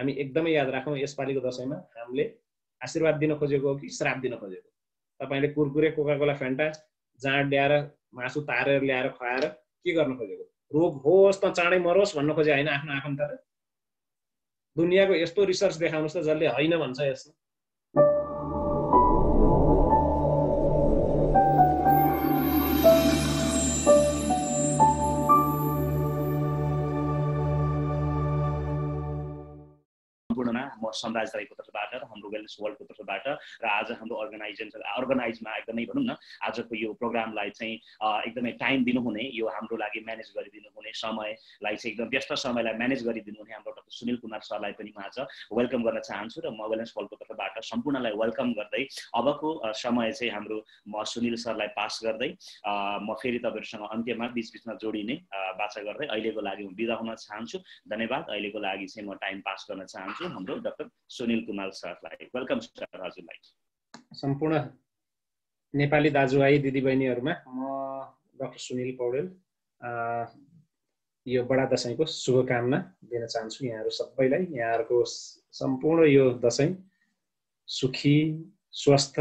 हामी एकदमै याद राखौँ यसपालिको दशैंमा हामीले आशीर्वाद दिन खोजेको हो कि श्राप दिन खोजेको। तपाईले कुरकुरे कोकाकोला फ्यान्टा जाँड ल्याएर मासु तारेर ल्याएर खुवाएर के गर्न खोजेको? रोग होस् त चाँडै मरोस् भन्न खोजे हैन आफ्नो आफन्तले? दुनियाँको यस्तो रिसर्च देखाउनुस् त जसले हैन भन्छ यसमा। म सम्राज राईको तर्फबाट र हाम्रो वेलनेस वर्ल्डको तर्फबाट र आज हाम्रो अर्गनाइजमा एकदमै भनौँ न आजको यो प्रोग्रामलाई चाहिँ एकदमै टाइम दिनुहुने, यो हाम्रो लागि म्यानेज गरिदिनु हुने समयलाई चाहिँ एकदम व्यस्त समयलाई म्यानेज गरिदिनु हुने हाम्रो डाक्टर सुनिल कुमार सरलाई पनि म आज वेलकम गर्न चाहन्छु र म वेलनेस वर्ल्डको तर्फबाट सम्पूर्णलाई वेलकम गर्दै अबको समय चाहिँ हाम्रो म सुनिल सरलाई पास गर्दै म फेरि तपाईहरुसँग अन्त्यमा बीचबीचमा जोडिने बाचा गर्दै अहिलेको लागि म बिदा हुन चाहन्छु। धन्यवाद। अहिलेको लागि चाहिँ म टाइम पास गर्न चाहन्छु हाम्रो डाक्टर सुनिल कुमार सरलाई। वेलकम सर हजुरलाई। सम्पूर्ण नेपाली दाजुभाइ दिदीबहिनीहरुमा म डाक्टर सुनिल पौडेल यो बडा दशैंको शुभकामना दिन चाहन्छु यहाँहरु सबैलाई। यहाँहरुको सम्पूर्ण यो दशैं सुखी, स्वस्थ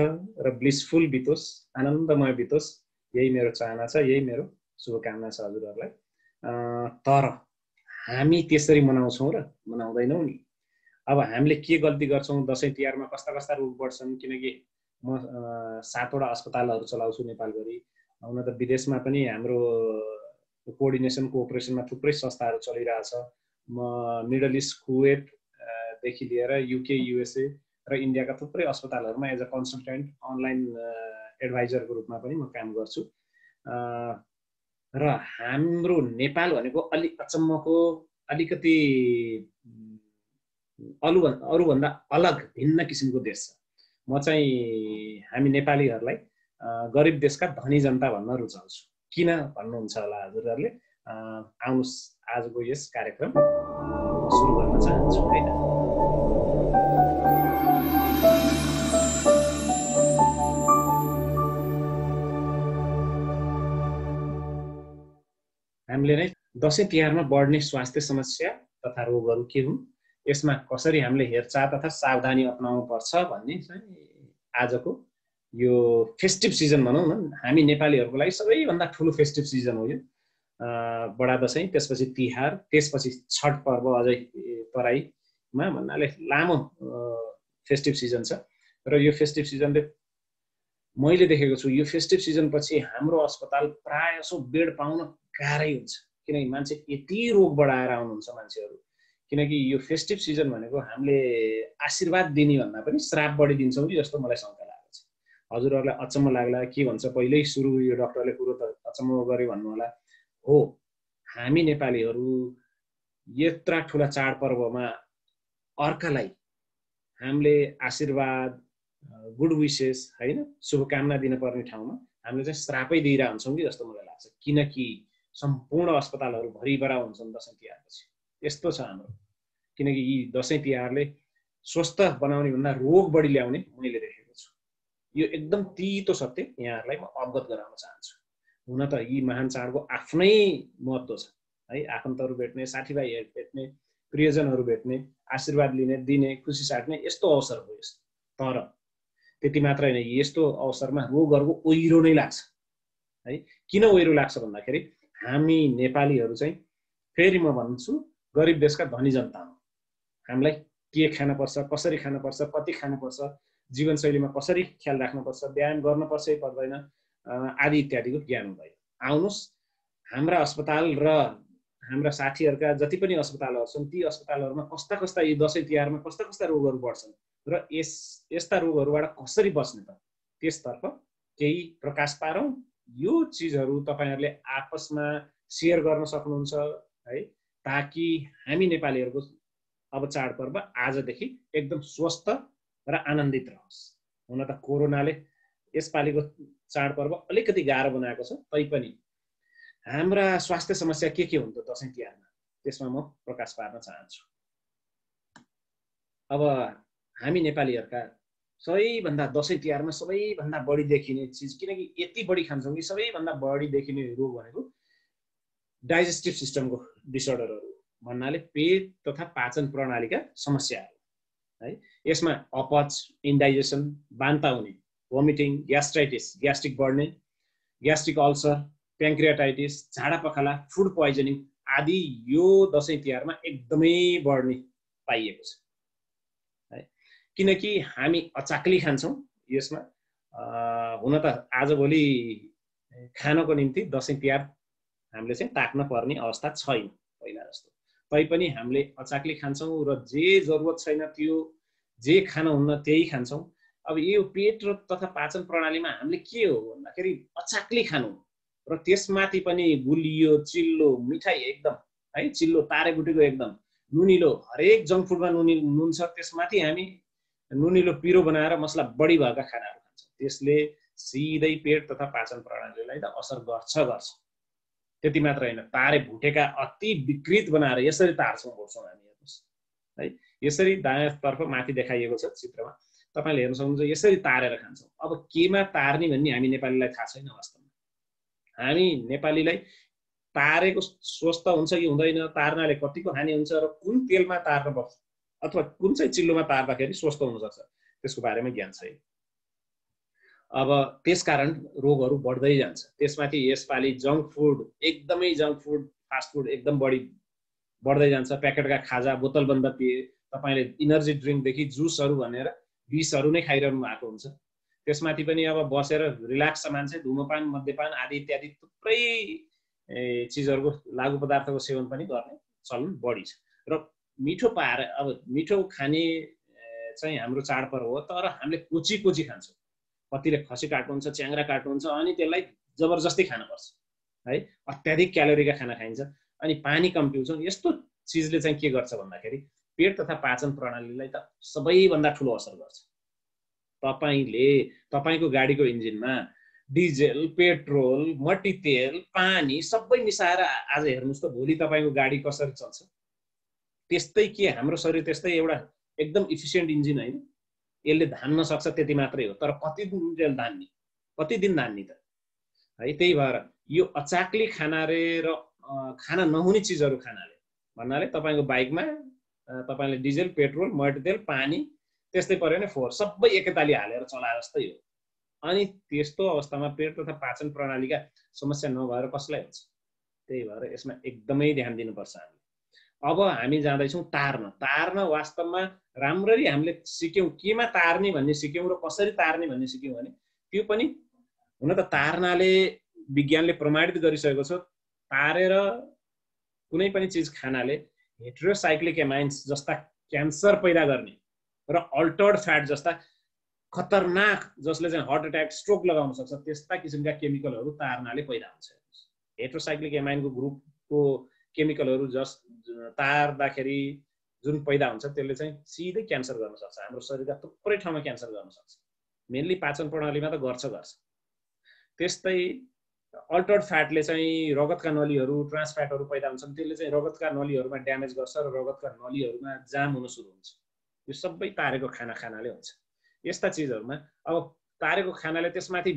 र ब्लिसफुल बितोस्, आनन्दमय बितोस्, यही मेरो चाहना छ, यही मेरो शुभकामना छ हजुरहरुलाई। तर हामी त्यसरी मनाउँछौं र मनाउँदैनौं नि। अब हामीले के गल्ती गर्छौं दशैं तिहारमा कस्ता कस्ता रोग बढ्छन्, किनकि म 7 वटा अस्पतालहरु चलाउँछु नेपालभरि। हुन त विदेशमा पनि हाम्रो कोअर्डिनेसन कोअपरेसनमा थुप्रै संस्थाहरु चलिरहेछ। म मिडल इस्ट कुवेत देखि लिएर युके युएसए र इन्डियाका थुप्रै अस्पतालहरुमा एज अ कन्सल्टेन्ट अनलाइन एडभाइजरको रूपमा पनि म काम गर्छु। र हाम्रो नेपाल भनेको अलि अचम्मको अलिकति अरूभन्दा अलग भिन्न किसिमको देश छ। म चाहिँ हामी नेपालीहरुलाई गरिब देशका धनी जनता भन्न रुचाउँछु। किन भन्नुहुन्छ होला हजुरहरुले? आउनुस् आजको यस कार्यक्रम सुरु गर्न चाहन्छु हैन। हामीले नै दशैं तिहारमा बढ्ने स्वास्थ्य समस्या तथा रोगहरू के हुन्, यसमा कसरी हामीले हेरचाह तथा सावधानी अपनाउनु पर्छ भन्ने चाहिँ आजको यो फेस्टिभ सिजन भनौं न, हामी नेपालीहरुको लागि सबैभन्दा ठूलो फेस्टिभ सिजन हो यो। बडा दशैं, त्यसपछि तिहार, त्यसपछि छठ पर्व अझै तराईमा भन्नाले लामो फेस्टिभ सिजन छ। र यो फेस्टिभ सिजनले मैले देखेको छु यो फेस्टिभ सिजन पछि हाम्रो अस्पताल प्रायसो बेड पाउन गाह्रै हुन्छ, किनकि मान्छे यति रोग बढाएर आउनुहुन्छ मान्छेहरु। किनकि यो फेस्टिभ सिजन भनेको हामीले आशीर्वाद दिने भन्दा पनि श्राप बढी दिन्छौं कि जस्तो मलाई शंका लागेको छ। हजुरहरुलाई अचम्म लाग्ला के भन्छ पहिल्यै सुरु यो डाक्टरले कुरो त अचम्म गरे भन्नु होला। हो, हामी नेपालीहरु यत्रा ठूला चाडपर्वमा अर्कालाई हामीले आशीर्वाद, गुड विशेस हैन, शुभकामना दिन पर्ने ठाउँमा हामीले चाहिँ श्रापै दिइरा हुन्छौं कि जस्तो मलाई लाग्छ। किनकि सम्पूर्ण अस्पतालहरु भरिभरा हुन्छन् दशैं तिहारपछि। यस्तो छ हाम्रो। किनकि यी दशैं तिहारले स्वस्थ बनाउने भन्दा रोग बढी ल्याउने मैले देखेको छु। यो एकदम तीतो सत्य यहाँहरुलाई म अवगत गराउन चाहन्छु। हुन त यी महान चाडको आफ्नै महत्व छ है। आफन्तहरु भेट्ने, साथीभाइ भेट्ने, प्रियजनहरु भेट्ने, आशीर्वाद लिने, दिने, खुशी साट्ने यस्तो अवसर हो यस्तो। तर त्यति मात्र हैन, यस्तो अवसरमा रोगहरुको ओइरो नै लाग्छ है। किन ओइरो लाग्छ भन्दाखेरि हामी नेपालीहरु चाहिँ फेरि म भन्छु गरिब देशका धनी जनता हौ। हामीलाई के खान पर्छ, कसरी खान पर्छ, कति खान पर्छ, जीवनशैलीमा कसरी ख्याल राख्नु पर्छ, व्यायाम गर्न पर्छ कि पर्दैन आदि इत्यादिको ज्ञान हुँदैन। आउनुस् हाम्रा अस्पताल र हाम्रा साथीहरुका जति पनि अस्पतालहरु छन् ती अस्पतालहरुमा कस्ता कस्ता यी दशैं तिहारमा कस्ता कस्ता रोगहरु बढ्छन् र यस्ता रोगहरुबाट कसरी बच्ने त त्यसतर्फ केही प्रकाश पारौं। यो चीजहरु तपाईहरुले आपसमा शेयर गर्न सक्नुहुन्छ है, ताकि हामी नेपालीहरुको अब चाडपर्व आजदेखि एकदम स्वस्थ र आनन्दित रहोस्। हुन त कोरोनाले यसपालिको चाडपर्व अलिकति गाह्रो बनाएको छ, तैपनि हाम्रा स्वास्थ्य समस्या के हुन् त दशैं तिहारमा त्यसमा म प्रकाश पार्न चाहन्छु। अब हामी नेपालीहरुका सबैभन्दा दशैं तिहारमा सबैभन्दा बढी देखिने चीज, किनकि यति बढी खान्छौं कि सबैभन्दा बढी देखिने रोग भनेको डाइजेस्टिभ सिस्टमको डिसअर्डरहरु। भन्नाले पेट तथा पाचन प्रणालीका समस्याहरू है। यसमा अपच, इन्डाइजेसन, बान्ता हुने, भोमिटिङ, ग्यास्ट्राइटिस, ग्यास्ट्रिक बढ्ने, ग्यास्ट्रिक अल्सर, प्याङ्क्रियाटाइटिस, झाडा पखाला, फुड पोइजनिङ आदि यो दसैँ तिहारमा एकदमै बढ्ने पाइएको छ है। किनकि हामी अचाक्ली खान्छौँ यसमा। हुन त आजभोलि खानको निम्ति दसैँ तिहार हामीले चाहिँ ताक्न पर्ने अवस्था छैन पहिला जस्तो, तैपनि हामीले अचाक्ली खान्छौँ र जे जरुरत छैन त्यो, जे खानुहुन्न त्यही खान्छौँ। अब यो पेट र तथा पाचन प्रणालीमा हामीले के हो भन्दाखेरि अचाक्ली खानु र त्यसमाथि पनि गुलियो, चिल्लो, मिठाई एकदम है, चिल्लो तारेबुटीको एकदम नुनिलो, हरेक जङ्क फुडमा नुन छ, त्यसमाथि हामी नुनिलो पिरो बनाएर मसला बढी भएका खानाहरू खान्छौँ। त्यसले सिधै पेट तथा पाचन प्रणालीलाई त असर गर्छ। त्यति मात्र होइन, तारे भुटेका अति विकृत बनाएर यसरी तार्छौँ बोल्छौँ हामी। हेर्नुहोस् है, यसरी दायाँतर्फ माथि देखाइएको छ चित्रमा, तपाईँले हेर्न सक्नुहुन्छ। यसरी तारेर खान्छौँ। अब केमा तार्ने भन्ने हामी नेपालीलाई थाहा छैन वास्तवमा। हामी नेपालीलाई तारेको स्वस्थ हुन्छ कि हुँदैन, तार्नाले कतिको हानि हुन्छ र कुन तेलमा तार्नुपर्छ अथवा कुन चाहिँ चिल्लोमा तार्दाखेरि स्वस्थ हुनसक्छ त्यसको बारेमा ज्ञान छैन। अब त्यसकारण रोगहरू बढ्दै जान्छ। त्यसमाथि यसपालि जङ्क फुड, एकदमै जङ्क फुड, फास्ट फुड एकदम बढ्दै जान्छ। प्याकेटका खाजा, बोतलबन्द पेय, तपाईँले इनर्जी ड्रिङ्कदेखि जुसहरू भनेर विषहरू नै खाइरहनु भएको हुन्छ। त्यसमाथि पनि अब बसेर रिल्याक्स छ मान्छे, धुमपान, मद्यपान आदि इत्यादि थुप्रै चिजहरूको लागु पदार्थको सेवन पनि गर्ने चलन बढी छ। र मिठो पाएर, अब मिठो खाने चाहिँ हाम्रो चाडपर्व हो, तर हामीले कोची खान्छौँ। कतिले खसी काट्नुहुन्छ, च्याङ्ग्रा काट्नुहुन्छ, अनि त्यसलाई जबरजस्ती खानुपर्छ है। अत्याधिक क्यालोरीका खाना खाइन्छ, अनि पानी कम पिउँछौँ। यस्तो चिजले चाहिँ के गर्छ भन्दाखेरि पेट तथा पाचन प्रणालीलाई त सबैभन्दा ठुलो असर गर्छ। तपाईँको गाडीको इन्जिनमा डिजेल, पेट्रोल, मट्टीतेल, पानी सबै मिसाएर आज हेर्नुहोस् त भोलि तपाईँको गाडी कसरी चल्छ। त्यस्तै के हाम्रो शरीर त्यस्तै एउटा एकदम इफिसियन्ट इन्जिन होइन, यसले धान्न सक्छ, त्यति मात्रै हो। तर कति दिन धान्ने, कति दिन धान्ने त है। त्यही भएर यो अचाक्ली खानाले र खाना नहुने चिजहरू खानाले भन्नाले तपाईँको बाइकमा तपाईँले डिजेल, पेट्रोल, मट्टीतेल, पानी त्यस्तै पऱ्यो भने फोहोर सबै एकैताली हालेर चलाए जस्तै हो। अनि त्यस्तो अवस्थामा पेट तथा पाचन प्रणालीका समस्या नभएर कसलाई हुन्छ। त्यही भएर यसमा एकदमै ध्यान दिनुपर्छ हामी। अब हामी जाँदैछौँ तार्न वास्तवमा राम्ररी हामीले सिक्यौँ, केमा तार्ने भन्ने सिक्यौँ र कसरी तार्ने भन्ने सिक्यौँ भने त्यो पनि हुन त तार्नाले विज्ञानले प्रमाणित गरिसकेको छ। तारेर कुनै पनि चिज खानाले हेटेरोसाइक्लिक एमाइन्स जस्ता क्यान्सर पैदा गर्ने र अल्टर्ड फ्याट जस्ता खतरनाक, जसले चाहिँ हार्ट एट्याक, स्ट्रोक लगाउन सक्छ, त्यस्ता किसिमका केमिकलहरू तार्नाले पैदा हुन्छ। हेटेरोसाइक्लिक एमाइनको ग्रुपको केमिकलहरू तार्दाखेरि जुन पैदा हुन्छ त्यसले चाहिँ सिधै क्यान्सर गर्न सक्छ। हाम्रो शरीरका थुप्रै ठाउँमा क्यान्सर गर्न सक्छ, मेनली पाचन प्रणालीमा त गर्छ। त्यस्तै अल्टर्ड फ्याटले चाहिँ रगतका नलीहरू, ट्रान्स फ्याटहरू पैदा हुन्छन्, त्यसले चाहिँ रगतका नलीहरूमा ड्यामेज गर्छ र रगतका नलीहरूमा जाम हुन सुरु हुन्छ। यो सबै तारेको खाना खानाले हुन्छ। यस्ता चिजहरूमा अब तारेको खानाले त्यसमाथि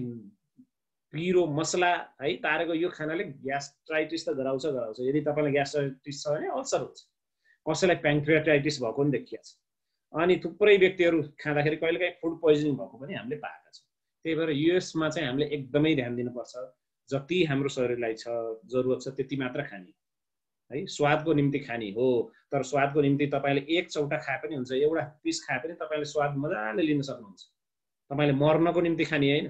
पिरो, मसला है, तारेको यो खानाले ग्यास्ट्राइटिस त गराउँछ। यदि तपाईँलाई ग्यास्ट्राइटिस छ भने अल्सर हुन्छ। कसैलाई प्याङ्क्रियाटाइटिस भएको पनि देखिएको छ। अनि थुप्रै व्यक्तिहरू खाँदाखेरि कहिलेकाहीँ फुड पोइजनिङ भएको पनि हामीले पाएका छौँ। त्यही भएर यसमा चाहिँ हामीले एकदमै ध्यान दिनुपर्छ। जति हाम्रो शरीरलाई जरुरत छ त्यति मात्र खाने है। स्वादको निम्ति खाने हो, तर स्वादको निम्ति तपाईँले एक चौटा खाए पनि हुन्छ, एउटा पिस खाए पनि तपाईँले स्वाद मजाले लिन सक्नुहुन्छ। तपाईँले मर्नको निम्ति खाने होइन।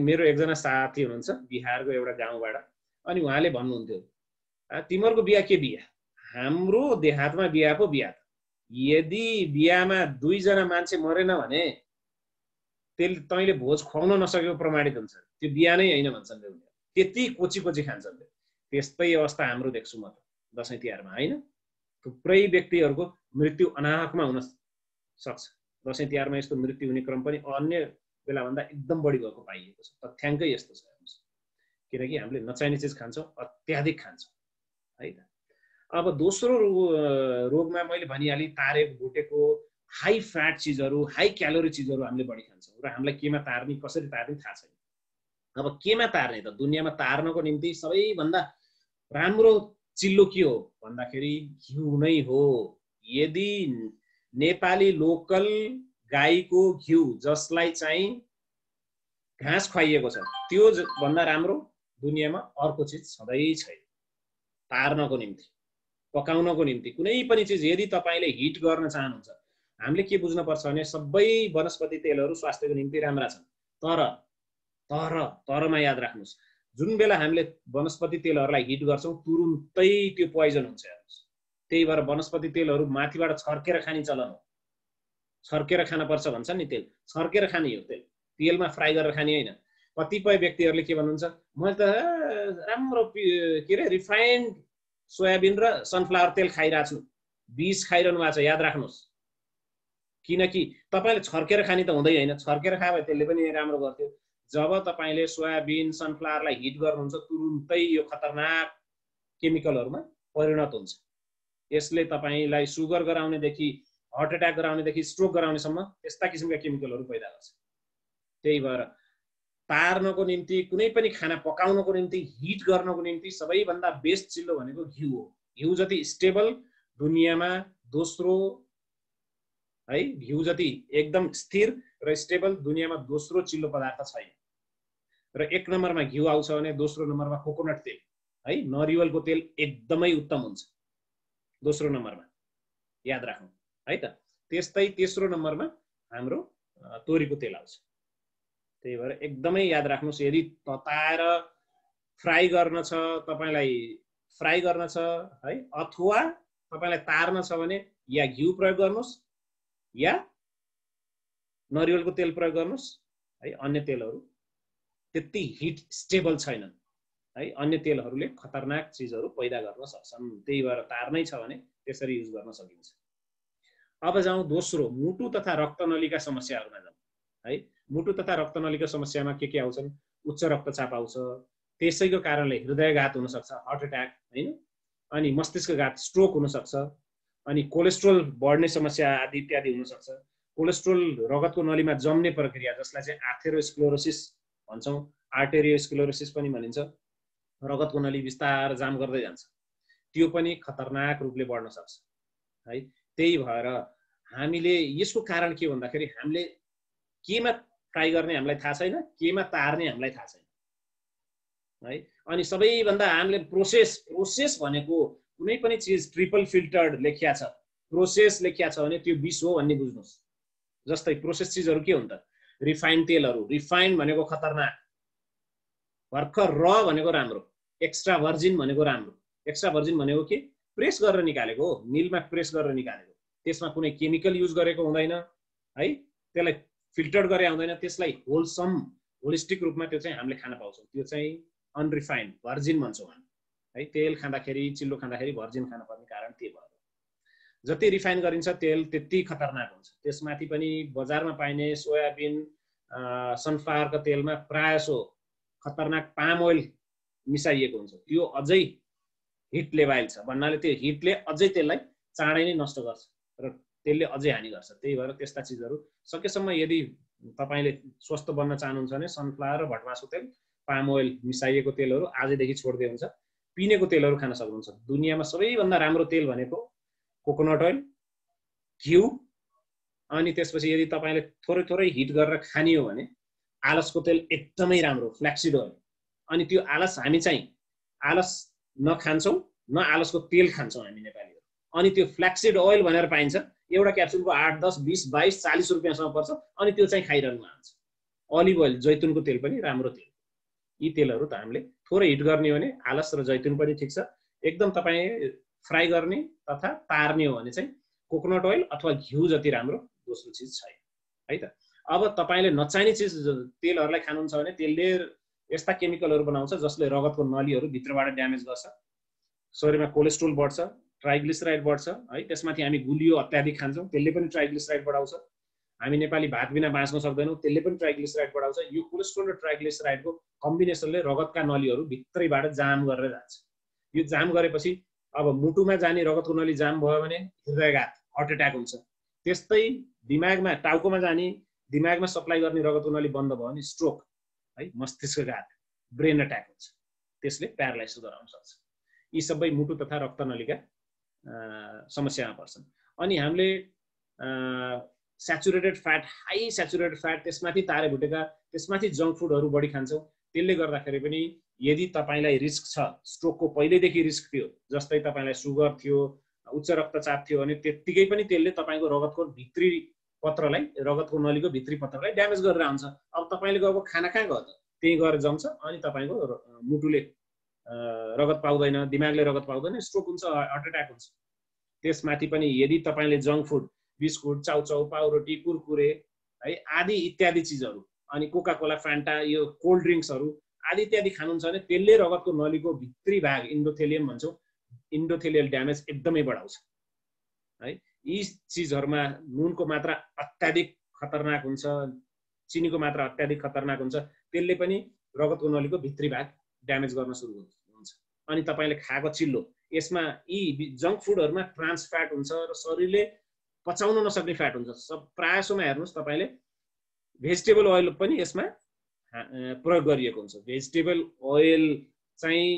मेरो एकजना साथी हुनुहुन्छ बिहारको एउटा गाउँबाट, अनि उहाँले भन्नुहुन्थ्यो तिमीहरूको बिहा के बिहा, हाम्रो देहातमा बिहा पो बिहा। यदि बिहामा 2 जना मान्छे मरेन भने तैँले भोज खुवाउन नसकेको प्रमाणित हुन्छ, त्यो बिहा नै होइन भन्छन् उनीहरू। त्यति कोची खान्छन्। त्यस्तै अवस्था हाम्रो देख्छु म त दसैँ तिहारमा होइन। थुप्रै व्यक्तिहरूको मृत्यु अनाहकमा हुन सक्छ। दसैँ तिहारमा यस्तो मृत्यु हुने क्रम पनि अन्य बेलाभन्दा एकदम बढी भएको पाइएको छ। तथ्याङ्कै यस्तो छ। किनकि हामीले नचाहिने चिज खान्छौँ, अत्याधिक खान्छौँ है त। अब दोस्रो रोगमा मैले भनिहालेँ, तारे भुटेको हाई फ्याट चिजहरू, हाई क्यालोरी चिजहरू हामीले बढी खान्छौँ र हामीलाई केमा तार्ने, कसरी तार्ने थाहा छैन। अब केमा तार्ने त? दुनियाँमा तार्नको निम्ति सबैभन्दा राम्रो चिल्लो के हो भन्दाखेरि घिउ नै हो। यदि नेपाली लोकल गाईको घिउ जसलाई चाहिँ घाँस खुवाइएको छ त्यो भन्दा राम्रो दुनियाँमा अर्को चिज छँदै छैन। पार्नको निम्ति, पकाउनको निम्ति कुनै पनि चिज यदि तपाईले हिट गर्न चाहनुहुन्छ, हामीले के बुझ्नुपर्छ भने सबै वनस्पति तेलहरू स्वास्थ्यको निम्ति राम्रा छन्। तरमा याद राख्नुस्, जुन बेला हामीले वनस्पति तेलहरूलाई हिट गर्छौं तुरुन्तै त्यो पोइजन हुन्छ। त्यही भएर वनस्पति तेलहरू माथिबाट छर्केर खाने चलन हो। छर्केर खान पर्छ भन्छन् नि, तेल छर्केर खाने हो। तेलमा फ्राई गरेर खाने होइन। कतिपय व्यक्तिहरूले के भन्नुहुन्छ, मैले त राम्रो के रे रिफाइन्ड सोयाबिन र सनफ्लावर तेल खाइरहेको छु। बीज खाइरहनु भएको छ। याद राख्नुहोस्, किनकि तपाईले छर्केर खाने त हुँदै होइन। छर्केर खाए भए त्यसले पनि राम्रो गर्थ्यो। जब तपाईले सोयाबिन सनफ्लावरलाई हिट गर्नुहुन्छ तुरुन्तै यो खतरनाक केमिकलहरूमा परिणत हुन्छ। यसले तपाईलाई सुगर गराउनेदेखि हार्ट एट्याक गराउनेदेखि स्ट्रोक गराउनेसम्म यस्ता किसिमका केमिकलहरू पैदा गर्छ। त्यही भएर पार्नको निम्ति, कुनै पनि खाना पकाउनको निम्ति, हिट गर्नको निम्ति सबैभन्दा बेस्ट चिल्लो भनेको घिउ हो। घिउ जति स्टेबल दुनियाँमा दोस्रो है, घिउ जति एकदम स्थिर र स्टेबल दुनियाँमा दोस्रो चिल्लो पदार्थ छैन। र एक नम्बरमा घिउ आउँछ भने दोस्रो नम्बरमा कोकोनट तेल है, नरिवलको तेल एकदमै उत्तम हुन्छ दोस्रो नम्बरमा। याद राख्नु है त। त्यस्तै तेस्रो नम्बरमा हाम्रो तोरीको तेल आउँछ। त्यही भएर एकदमै याद राख्नुस्, यदि तताएर फ्राई गर्न छ, तपाईलाई फ्राई गर्न छ है, अथवा तपाईलाई तार्न छ भने या घिउ प्रयोग गर्नुस् या नरिवलको तेल प्रयोग गर्नुस् है। अन्य तेलहरू त्यति हिट स्टेबल छैनन् है। अन्य तेलहरूले खतरनाक चिजहरू पैदा गर्न सक्छन्। त्यही भएर तार्नै छ भने त्यसरी युज गर्न सकिन्छ। अब जाउँ दोस्रो, मुटु तथा रक्तनलीका समस्याहरूमा जाउँ है। मुटु तथा रक्तनलीका समस्यामा के आउँछन्? उच्च रक्तचाप आउँछ, त्यसैको कारणले हृदयघात हुन सक्छ, हार्ट एट्याक हैन, अनि मस्तिष्कघात, स्ट्रोक हुन सक्छ, अनि कोलेस्ट्रोल बढ्ने समस्या आदि इत्यादि हुन सक्छ। कोलेस्ट्रोल रगतको नलीमा जम्ने प्रक्रिया जसलाई चाहिँ आर्थेरोस्क्लेरोसिस भन्छौं, आर्टेरियोस्क्लेरोसिस पनि भनिन्छ। रगतको नली बिस्तार जाम गर्दै जान्छ, त्यो पनि खतरनाक रूपले बढ्न सक्छ है। त्यही भएर हामीले यसको कारण के भन्दाखेरि हामीले केमा फ्राई गर्ने हामीलाई थाहा छैन, केमा तार्ने हामीलाई थाहा छैन है। अनि सबैभन्दा हामीले प्रोसेस भनेको कुनै पनि चिज ट्रिपल फिल्टर्ड लेखिया छ, प्रोसेस लेखिया छ भने त्यो विष हो भन्ने बुझ्नुस्। जस्तै प्रोसेस चिजहरू के हुन् त? रिफाइन्ड तेलहरू। रिफाइन्ड भनेको खतरनाक, भर्खर र भनेको राम्रो, एक्स्ट्रा भर्जिन भनेको राम्रो। एक्स्ट्रा भर्जिन भनेको के? प्रेस गरेर निकालेको हो, मिलमा प्रेस गरेर निकालेको। त्यसमा कुनै केमिकल युज गरेको हुँदैन है, त्यसलाई फिल्टर गरे आउँदैन, त्यसलाई होलसम होलिस्टिक रूपमा त्यो चाहिँ हामीले खान पाउँछौँ। त्यो चाहिँ अनरिफाइन्ड भर्जिन भन्छौँ हामी है। तेल खाँदाखेरि, चिल्लो खाँदाखेरि भर्जिन खान पर्ने कारण त्यही भयो। जति रिफाइन गरिन्छ तेल त्यति खतरनाक हुन्छ। त्यसमाथि पनि बजारमा पाइने सोयाबिन सनफ्लावरको तेलमा प्रायसो खतरनाक पाम ओइल मिसाइएको हुन्छ। त्यो अझै हिट लेभल छ भन्नाले त्यो हिटले अझै त्यसलाई चाँडै नै नष्ट गर्छ र त्यसले अझै हानि गर्छ। त्यही भएर त्यस्ता चिजहरू सकेसम्म यदि तपाईले स्वस्थ बन्न चाहनुहुन्छ भने सनफ्लावर र भटमासको तेल, पाम ओइल मिसाइएको तेलहरू आजैदेखि छोड्दै हुन्छ। पिनेको तेलहरू खान सक्नुहुन्छ। दुनियाँमा सबैभन्दा राम्रो तेल भनेको कोकोनट ओइल, घिउ, अनि त्यसपछि यदि तपाईले थोरै थोरै हिट गरेर खाने हो भने आलसको तेल एकदमै राम्रो, फ्ल्याक्सिड ओइल। अनि त्यो आलस हामी चाहिँ आलस नखान्छौँ, न आलसको तेल खान्छौँ हामी नेपालीहरू। अनि त्यो फ्ल्याक्सिड ओइल भनेर पाइन्छ, एउटा क्याप्सुलको 8, 10, 20, 22, 40 रुपियाँसम्म पर्छ। अनि त्यो चाहिँ खाइरहनु हुन्छ। अलिभ ओइल, जैतुनको तेल पनि राम्रो तेल। यी तेलहरू त हामीले थोरै हिट गर्ने हो भने आलस र जैतुन पनि ठिक छ। एकदम तपाईँ फ्राई गर्ने तथा तार्ने हो भने चाहिँ कोकोनट ओइल अथवा घिउ जति राम्रो दोस्रो चिज छैन है त। अब तपाईले नचाहिने चिज तेलहरूलाई खानुहुन्छ भने त्यसले यस्ता केमिकलहरू बनाउँछ जसले रगतको नलीहरू भित्रबाट ड्यामेज गर्छ, शरीरमा कोलेस्ट्रोल बढ्छ, ट्राइग्लिसराइड बढ्छ है। त्यसमाथि हामी गुलियो अत्याधिक खान्छौँ, त्यसले पनि ट्राइग्लिसराइड बढाउँछ। हामी नेपाली भात बिना बाँच्न सक्दैनौँ, त्यसले पनि ट्राइग्लिसराइड बढाउँछ। यो कोलेस्ट्रोल र ट्राइग्लिसराइडको कम्बिनेसनले रगतका नलीहरू भित्रैबाट जाम गरेर जान्छ। यो जाम गरेपछि अब मुटुमा जाने रगतको नली जाम भयो भने हृदयघात, हार्ट एट्याक हुन्छ। त्यस्तै दिमागमा, टाउकोमा जाने, दिमागमा सप्लाई गर्ने रगतको नली बन्द भयो भने स्ट्रोक है, मस्तिष्कघात, ब्रेन एट्याक हुन्छ। त्यसले प्यारालाइसिस गराउन सक्छ। यी सबै मुटु तथा रक्तनलीका समस्यामा पर्छन्। अनि हामीले saturated fat, high saturated fat, त्यसमाथि तारे भुटेका, त्यसमाथि जङ्क फुडहरू बढी खान्छौँ। त्यसले गर्दाखेरि पनि यदि तपाईँलाई रिस्क छ, स्ट्रोकको पहिल्यैदेखि रिस्क थियो, जस्तै तपाईँलाई सुगर थियो, उच्च रक्तचाप थियो, अनि त्यत्तिकै पनि त्यसले तपाईँको रगतको भित्री पत्रलाई, रगतको नलीको भित्री पत्रलाई ड्यामेज गरेर आउँछ। अब तपाईँले गएको खाना कहाँ गयो त? त्यही गएर जम्छ अनि तपाईँको मुटुले रगत पाउँदैन, दिमागले रगत पाउँदैन, स्ट्रोक हुन्छ, हार्ट एट्याक हुन्छ। त्यसमाथि पनि यदि तपाईँले जङ्क फुड, बिस्कुट, चाउचाउ, पाउरोटी, कुरकुरे है आदि इत्यादि चिजहरू, अनि कोका कोला, फान्टा, यो कोल्ड ड्रिङ्क्सहरू आदि इत्यादि खानुहुन्छ भने त्यसले रगतको नलीको भित्री भाग, इन्डोथेलियम भन्छौँ, इन्डोथेलियल ड्यामेज एकदमै बढाउँछ है। यी चिजहरूमा नुनको मात्रा अत्याधिक खतरनाक हुन्छ, चिनीको मात्रा अत्याधिक खतरनाक हुन्छ, त्यसले पनि रगतको नलीको भित्री भाग ड्यामेज गर्न सुरु हुन्छ। अनि तपाईँले खाएको चिल्लो, यसमा यी जङ्क फुडहरूमा ट्रान्स फ्याट हुन्छ र शरीरले पचाउन नसक्ने फ्याट हुन्छ। प्रायःसम्म हेर्नुहोस् तपाईँले भेजिटेबल ओइल पनि यसमा प्रयोग गरिएको हुन्छ। भेजिटेबल ओइल चाहिँ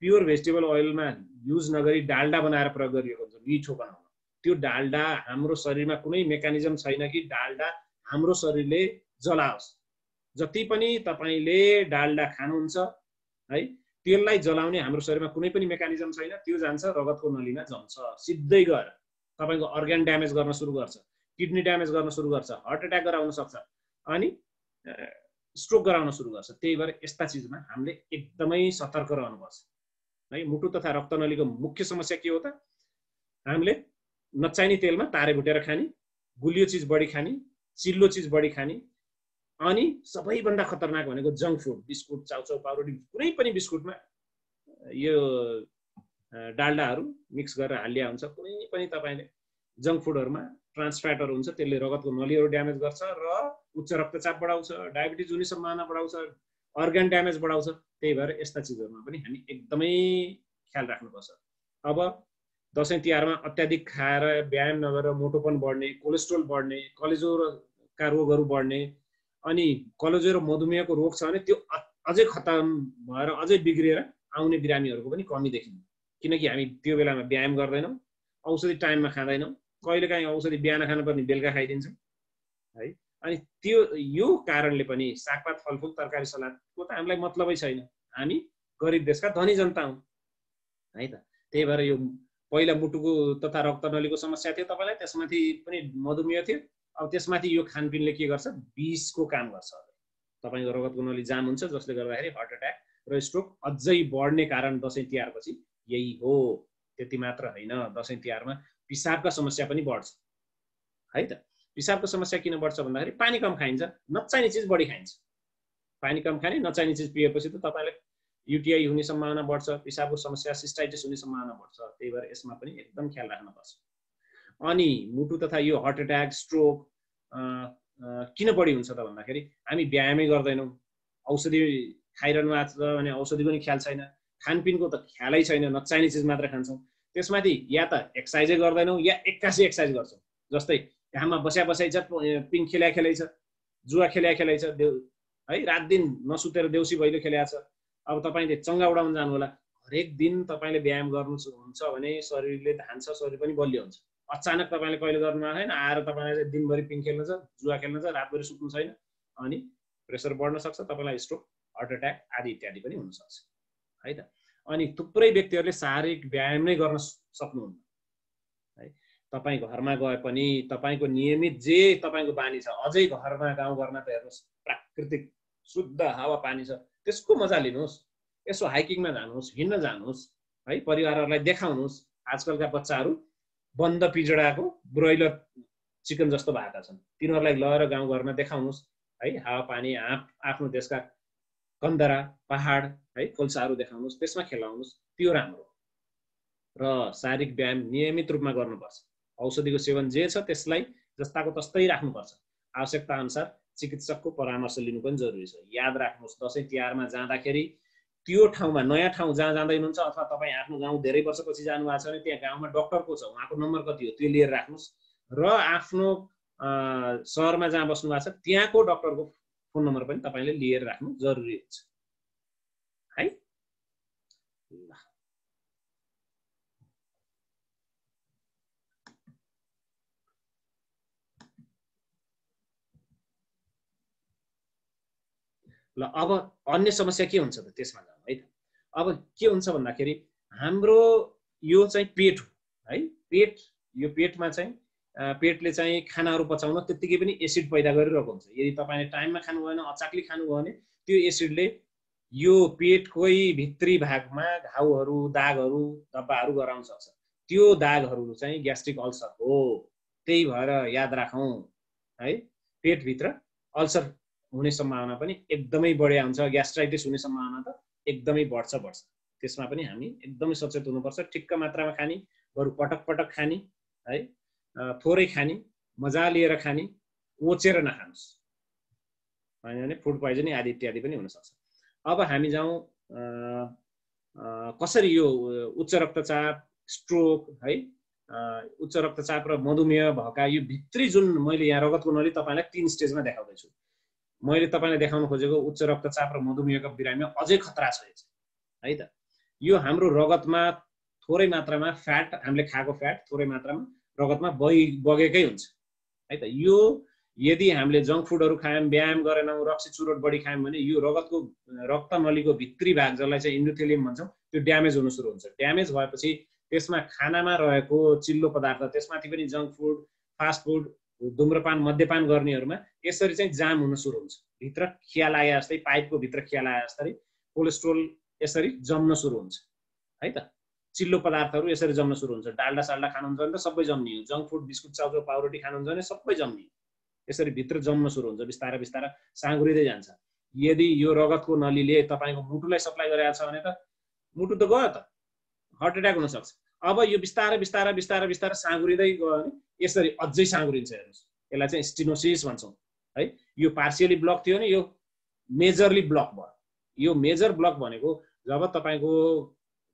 प्योर भेजिटेबल ओइलमा युज नगरी डाल्डा बनाएर प्रयोग गरिएको हुन्छ मिठो बनाउन। त्यो डाल्डा हाम्रो शरीरमा कुनै मेकानिजम छैन कि डाल्डा हाम्रो शरीरले जलाओस्। जति पनि तपाईँले डाल्डा खानुहुन्छ है, त्यसलाई जलाउने हाम्रो शरीरमा कुनै पनि मेकानिजम छैन। त्यो जान्छ रगतको नलीमा जम्छ, सिधै गएर तपाईँको अर्ग्यान ड्यामेज गर्न सुरु गर्छ, किडनी ड्यामेज गर्न सुरु गर्छ, हार्ट एट्याक गराउन सक्छ, अनि स्ट्रोक गराउन सुरु गर्छ। त्यही भएर यस्ता चिजमा हामीले एकदमै सतर्क रहनुपर्छ है। मुटु तथा रक्तनलीको मुख्य समस्या के हो त? हामीले नचाहिने तेलमा तारे भुटेर खाने, गुलियो चिज बढी खाने, चिल्लो चिज बढी खाने, अनि सबैभन्दा खतरनाक भनेको जङ्क फुड, बिस्कुट, चाउचाउ, पाउरोटी, कुनै पनि बिस्कुटमा यो डाल्डाहरू मिक्स गरेर हालिया हुन्छ। कुनै पनि तपाईँले जङ्क फुडहरूमा ट्रान्स फ्याटहरू हुन्छ, त्यसले रगतको नलीहरू ड्यामेज गर्छ र उच्च रक्तचाप बढाउँछ, डायबिटिज हुने सम्भावना बढाउँछ, अर्ग्यान ड्यामेज बढाउँछ। त्यही भएर यस्ता चिजहरूमा पनि हामी एकदमै ख्याल राख्नुपर्छ। अब दसैँ तिहारमा अत्याधिक खाएर व्यायाम नगरेर मोटोपन बढ्ने, कोलेस्ट्रोल बढ्ने, कलेजोका रोगहरू बढ्ने, अनि कलेजो र मधुमेहको रोग छ भने त्यो अझै खतम भएर अझै बिग्रिएर आउने बिरामीहरूको पनि कमी देखिन्छ। किनकि हामी त्यो बेलामा व्यायाम गर्दैनौँ, औषधि टाइममा खाँदैनौँ, कहिलेकाहीँ औषधि बिहान खानुपर्ने बेलुका खाइदिन्छौँ है। अनि त्यो यो कारणले पनि सागपात, फलफुल, तरकारी, सलादको त हामीलाई मतलबै छैन। हामी गरिब देशका धनी जनता हौँ है त। त्यही भएर यो पहिला मुटुको तथा रक्तनलीको समस्या थियो तपाईँलाई, त्यसमाथि पनि मधुमेह थियो, अब त्यसमाथि यो खानपिनले के गर्छ? विषको काम गर्छ। तपाईँको रगतको नली जाम हुन्छ, जसले गर्दाखेरि हार्ट एट्याक र स्ट्रोक अझै बढ्ने कारण दसैँ तिहारपछि यही हो। त्यति मात्र होइन, दसैँ तिहारमा पिसाबका समस्या पनि बढ्छ है त। पिसाबको समस्या किन बढ्छ भन्दाखेरि पानी कम खाइन्छ, नचाहिने चिज बढी खाइन्छ। पानी कम खाने, नचाहिने चिज पिएपछि त तपाईँलाई युटिआई हुने सम्भावना बढ्छ, पिसाबको समस्या, सिस्टाइटिस हुने सम्भावना बढ्छ। त्यही भएर यसमा पनि एकदम ख्याल राख्नुपर्छ। अनि मुटु तथा यो हार्ट एट्याक, स्ट्रोक किन बढी हुन्छ त भन्दाखेरि हामी व्यायामै गर्दैनौँ, औषधि खाइरहनु भएको छ भने औषधिको नि ख्याल छैन, खानपिनको त ख्यालै छैन, नचाहिने चिज मात्र खान्छौँ। त्यसमाथि या त एक्सर्साइजै गर्दैनौँ या एक्कासी एक्सर्साइज गर्छौँ। जस्तै घाममा बसाइ छ, पिङ खेल्या छ, जुवा खेल्या छ है, रात दिन नसुतेर देउसी भैलो खेल्या छ। अब तपाईँले चङ्गा उडाउन जानु होला, हरेक दिन तपाईँले व्यायाम गर्नुहुन्छ भने शरीरले धान्छ, शरीर पनि बलियो हुन्छ। अचानक तपाईँले कहिले गर्नु भएको छैन, आएर तपाईँलाई दिनभरि पिङ खेल्नु छ, जुवा खेल्नु छ, रातभरि सुत्नु छैन, अनि प्रेसर बढ्न सक्छ, तपाईँलाई स्ट्रोक, हार्ट एट्याक आदि इत्यादि पनि हुनसक्छ है त। अनि थुप्रै व्यक्तिहरूले शारीरिक व्यायाम नै गर्न सक्नुहुन्न है। तपाईँ घरमा गए पनि तपाईँको नियमित जे तपाईँको बानी छ, अझै घरमा गाउँघरमा त हेर्नुहोस् प्राकृतिक शुद्ध हावापानी छ, त्यसको मजा लिनुहोस्। यसो हाइकिङमा जानुहोस्, हिँड्न जानुहोस् है, परिवारहरूलाई देखाउनुहोस्। आजकलका बच्चाहरू बन्द पिजडाको ब्रोइलर चिकन जस्तो भएका छन्, तिनीहरूलाई लगेर गाउँघरमा देखाउनुहोस् है, हावापानी, आफ्नो देशका कन्दरा, पहाड है, खोल्साहरू देखाउनुहोस्, त्यसमा खेलाउनुहोस्, त्यो राम्रो। र शारीरिक व्यायाम नियमित रूपमा गर्नुपर्छ। औषधिको सेवन जे छ त्यसलाई जस्ताको तस्तै राख्नुपर्छ। आवश्यकता अनुसार चिकित्सकको परामर्श लिनु पनि जरुरी छ। याद राख्नुहोस्, दसैँ तिहारमा जाँदाखेरि त्यो ठाउँमा, नयाँ ठाउँ जहाँ जाँदै हुनुहुन्छ अथवा तपाईँ आफ्नो गाउँ धेरै वर्षपछि जानुभएको छ भने त्यहाँ गाउँमा डाक्टर को छ, उहाँको नम्बर कति हो त्यो लिएर राख्नुहोस्। र आफ्नो सहरमा जहाँ बस्नु भएको छ त्यहाँको डाक्टरको फोन नम्बर पनि तपाईँले लिएर राख्नु जरुरी हुन्छ है। ल अब अन्य समस्या के हुन्छ त त्यसमा जाउँ है त। अब के हुन्छ भन्दाखेरि हाम्रो यो चाहिँ पेट हो है, पेट, यो पेटमा चाहिँ पेटले चाहिँ खानाहरू पचाउन त्यतिकै पनि एसिड पैदा गरिरहेको हुन्छ। यदि तपाईँले टाइममा खानु भएन, अचाकली खानुभयो भने त्यो एसिडले यो पेटकै भित्री भागमा घाउहरू, दागहरू, धब्बाहरू गराउन सक्छ। त्यो दागहरू चाहिँ ग्यास्ट्रिक अल्सर हो। त्यही भएर याद राखौँ है, पेटभित्र अल्सर हुने सम्भावना पनि एकदमै बढी हुन्छ। ग्यास्ट्राइटिस हुने सम्भावना त एकदमै बढ्छ। त्यसमा पनि हामी एकदमै सचेत हुनुपर्छ। ठिक्क मात्रामा खाने, बरु पटक पटक खाने है, थोरै खाने, मजा लिएर खाने, ओचेर नखानुस्, होइन भने फुड पोइजनिङ आदि इत्यादि पनि हुनसक्छ। अब हामी जाउँ कसरी यो उच्च रक्तचाप, स्ट्रोक है, उच्च रक्तचाप र मधुमेह भएका यो भित्री जुन मैले यहाँ रगतको नली तपाईँलाई 3 स्टेजमा देखाउँदैछु। मैले तपाईँलाई देखाउन खोजेको उच्च रक्तचाप र मधुमेहका बिरामीमा अझै खतरा छ है त। यो हाम्रो रगतमा थोरै मात्रामा फ्याट, हामीले खाएको फ्याट थोरै मात्रामा रगतमा बगेकै हुन्छ है त। यो यदि हामीले जङ्क फुडहरू खायौँ, व्यायाम गरेनौँ, रक्सी चुरोट बढी खायौँ भने यो रगतको रक्तनलीको भित्री भाग जसलाई चाहिँ इन्डोथेलियम भन्छौँ त्यो ड्यामेज हुन सुरु हुन्छ। ड्यामेज भएपछि त्यसमा खानामा रहेको चिल्लो पदार्थ, त्यसमाथि पनि जङ्क फुड, फास्ट फुड, धुम्रपान, मद्यपान गर्नेहरूमा यसरी चाहिँ जाम हुन सुरु हुन्छ। भित्र खिया लागे जस्तै, पाइपको भित्र खिया लागे जस्तै कोलेस्ट्रोल यसरी जम्न सुरु हुन्छ है त। चिल्लो पदार्थहरू यसरी जम्न सुरु हुन्छ। डाल्डा साल्डा खानुहुन्छ भने त सबै जम्नियो, जङ्क फुड, बिस्कुट, चाउचाउ, पाउरोटी खानुहुन्छ भने सबै जम्नियो। यसरी भित्र जम्न सुरु हुन्छ, बिस्तारै बिस्तारै साँघुरिँदै जान्छ। यदि यो रगतको नलीले तपाईँको मुटुलाई सप्लाई गरेको छ भने त मुटु त गयो त, हार्ट एट्याक हुनसक्छ। अब यो बिस्तारै बिस्तारै बिस्तारै बिस्तारै साँघुरिँदै गयो भने यसरी अझै साँघुरिन्छ। हेर्नुहोस्, यसलाई चाहिँ स्टिनोसिस भन्छौँ है। यो पार्सियली ब्लक थियो भने यो मेजरली ब्लक भयो। यो मेजर ब्लक भनेको जब तपाईँको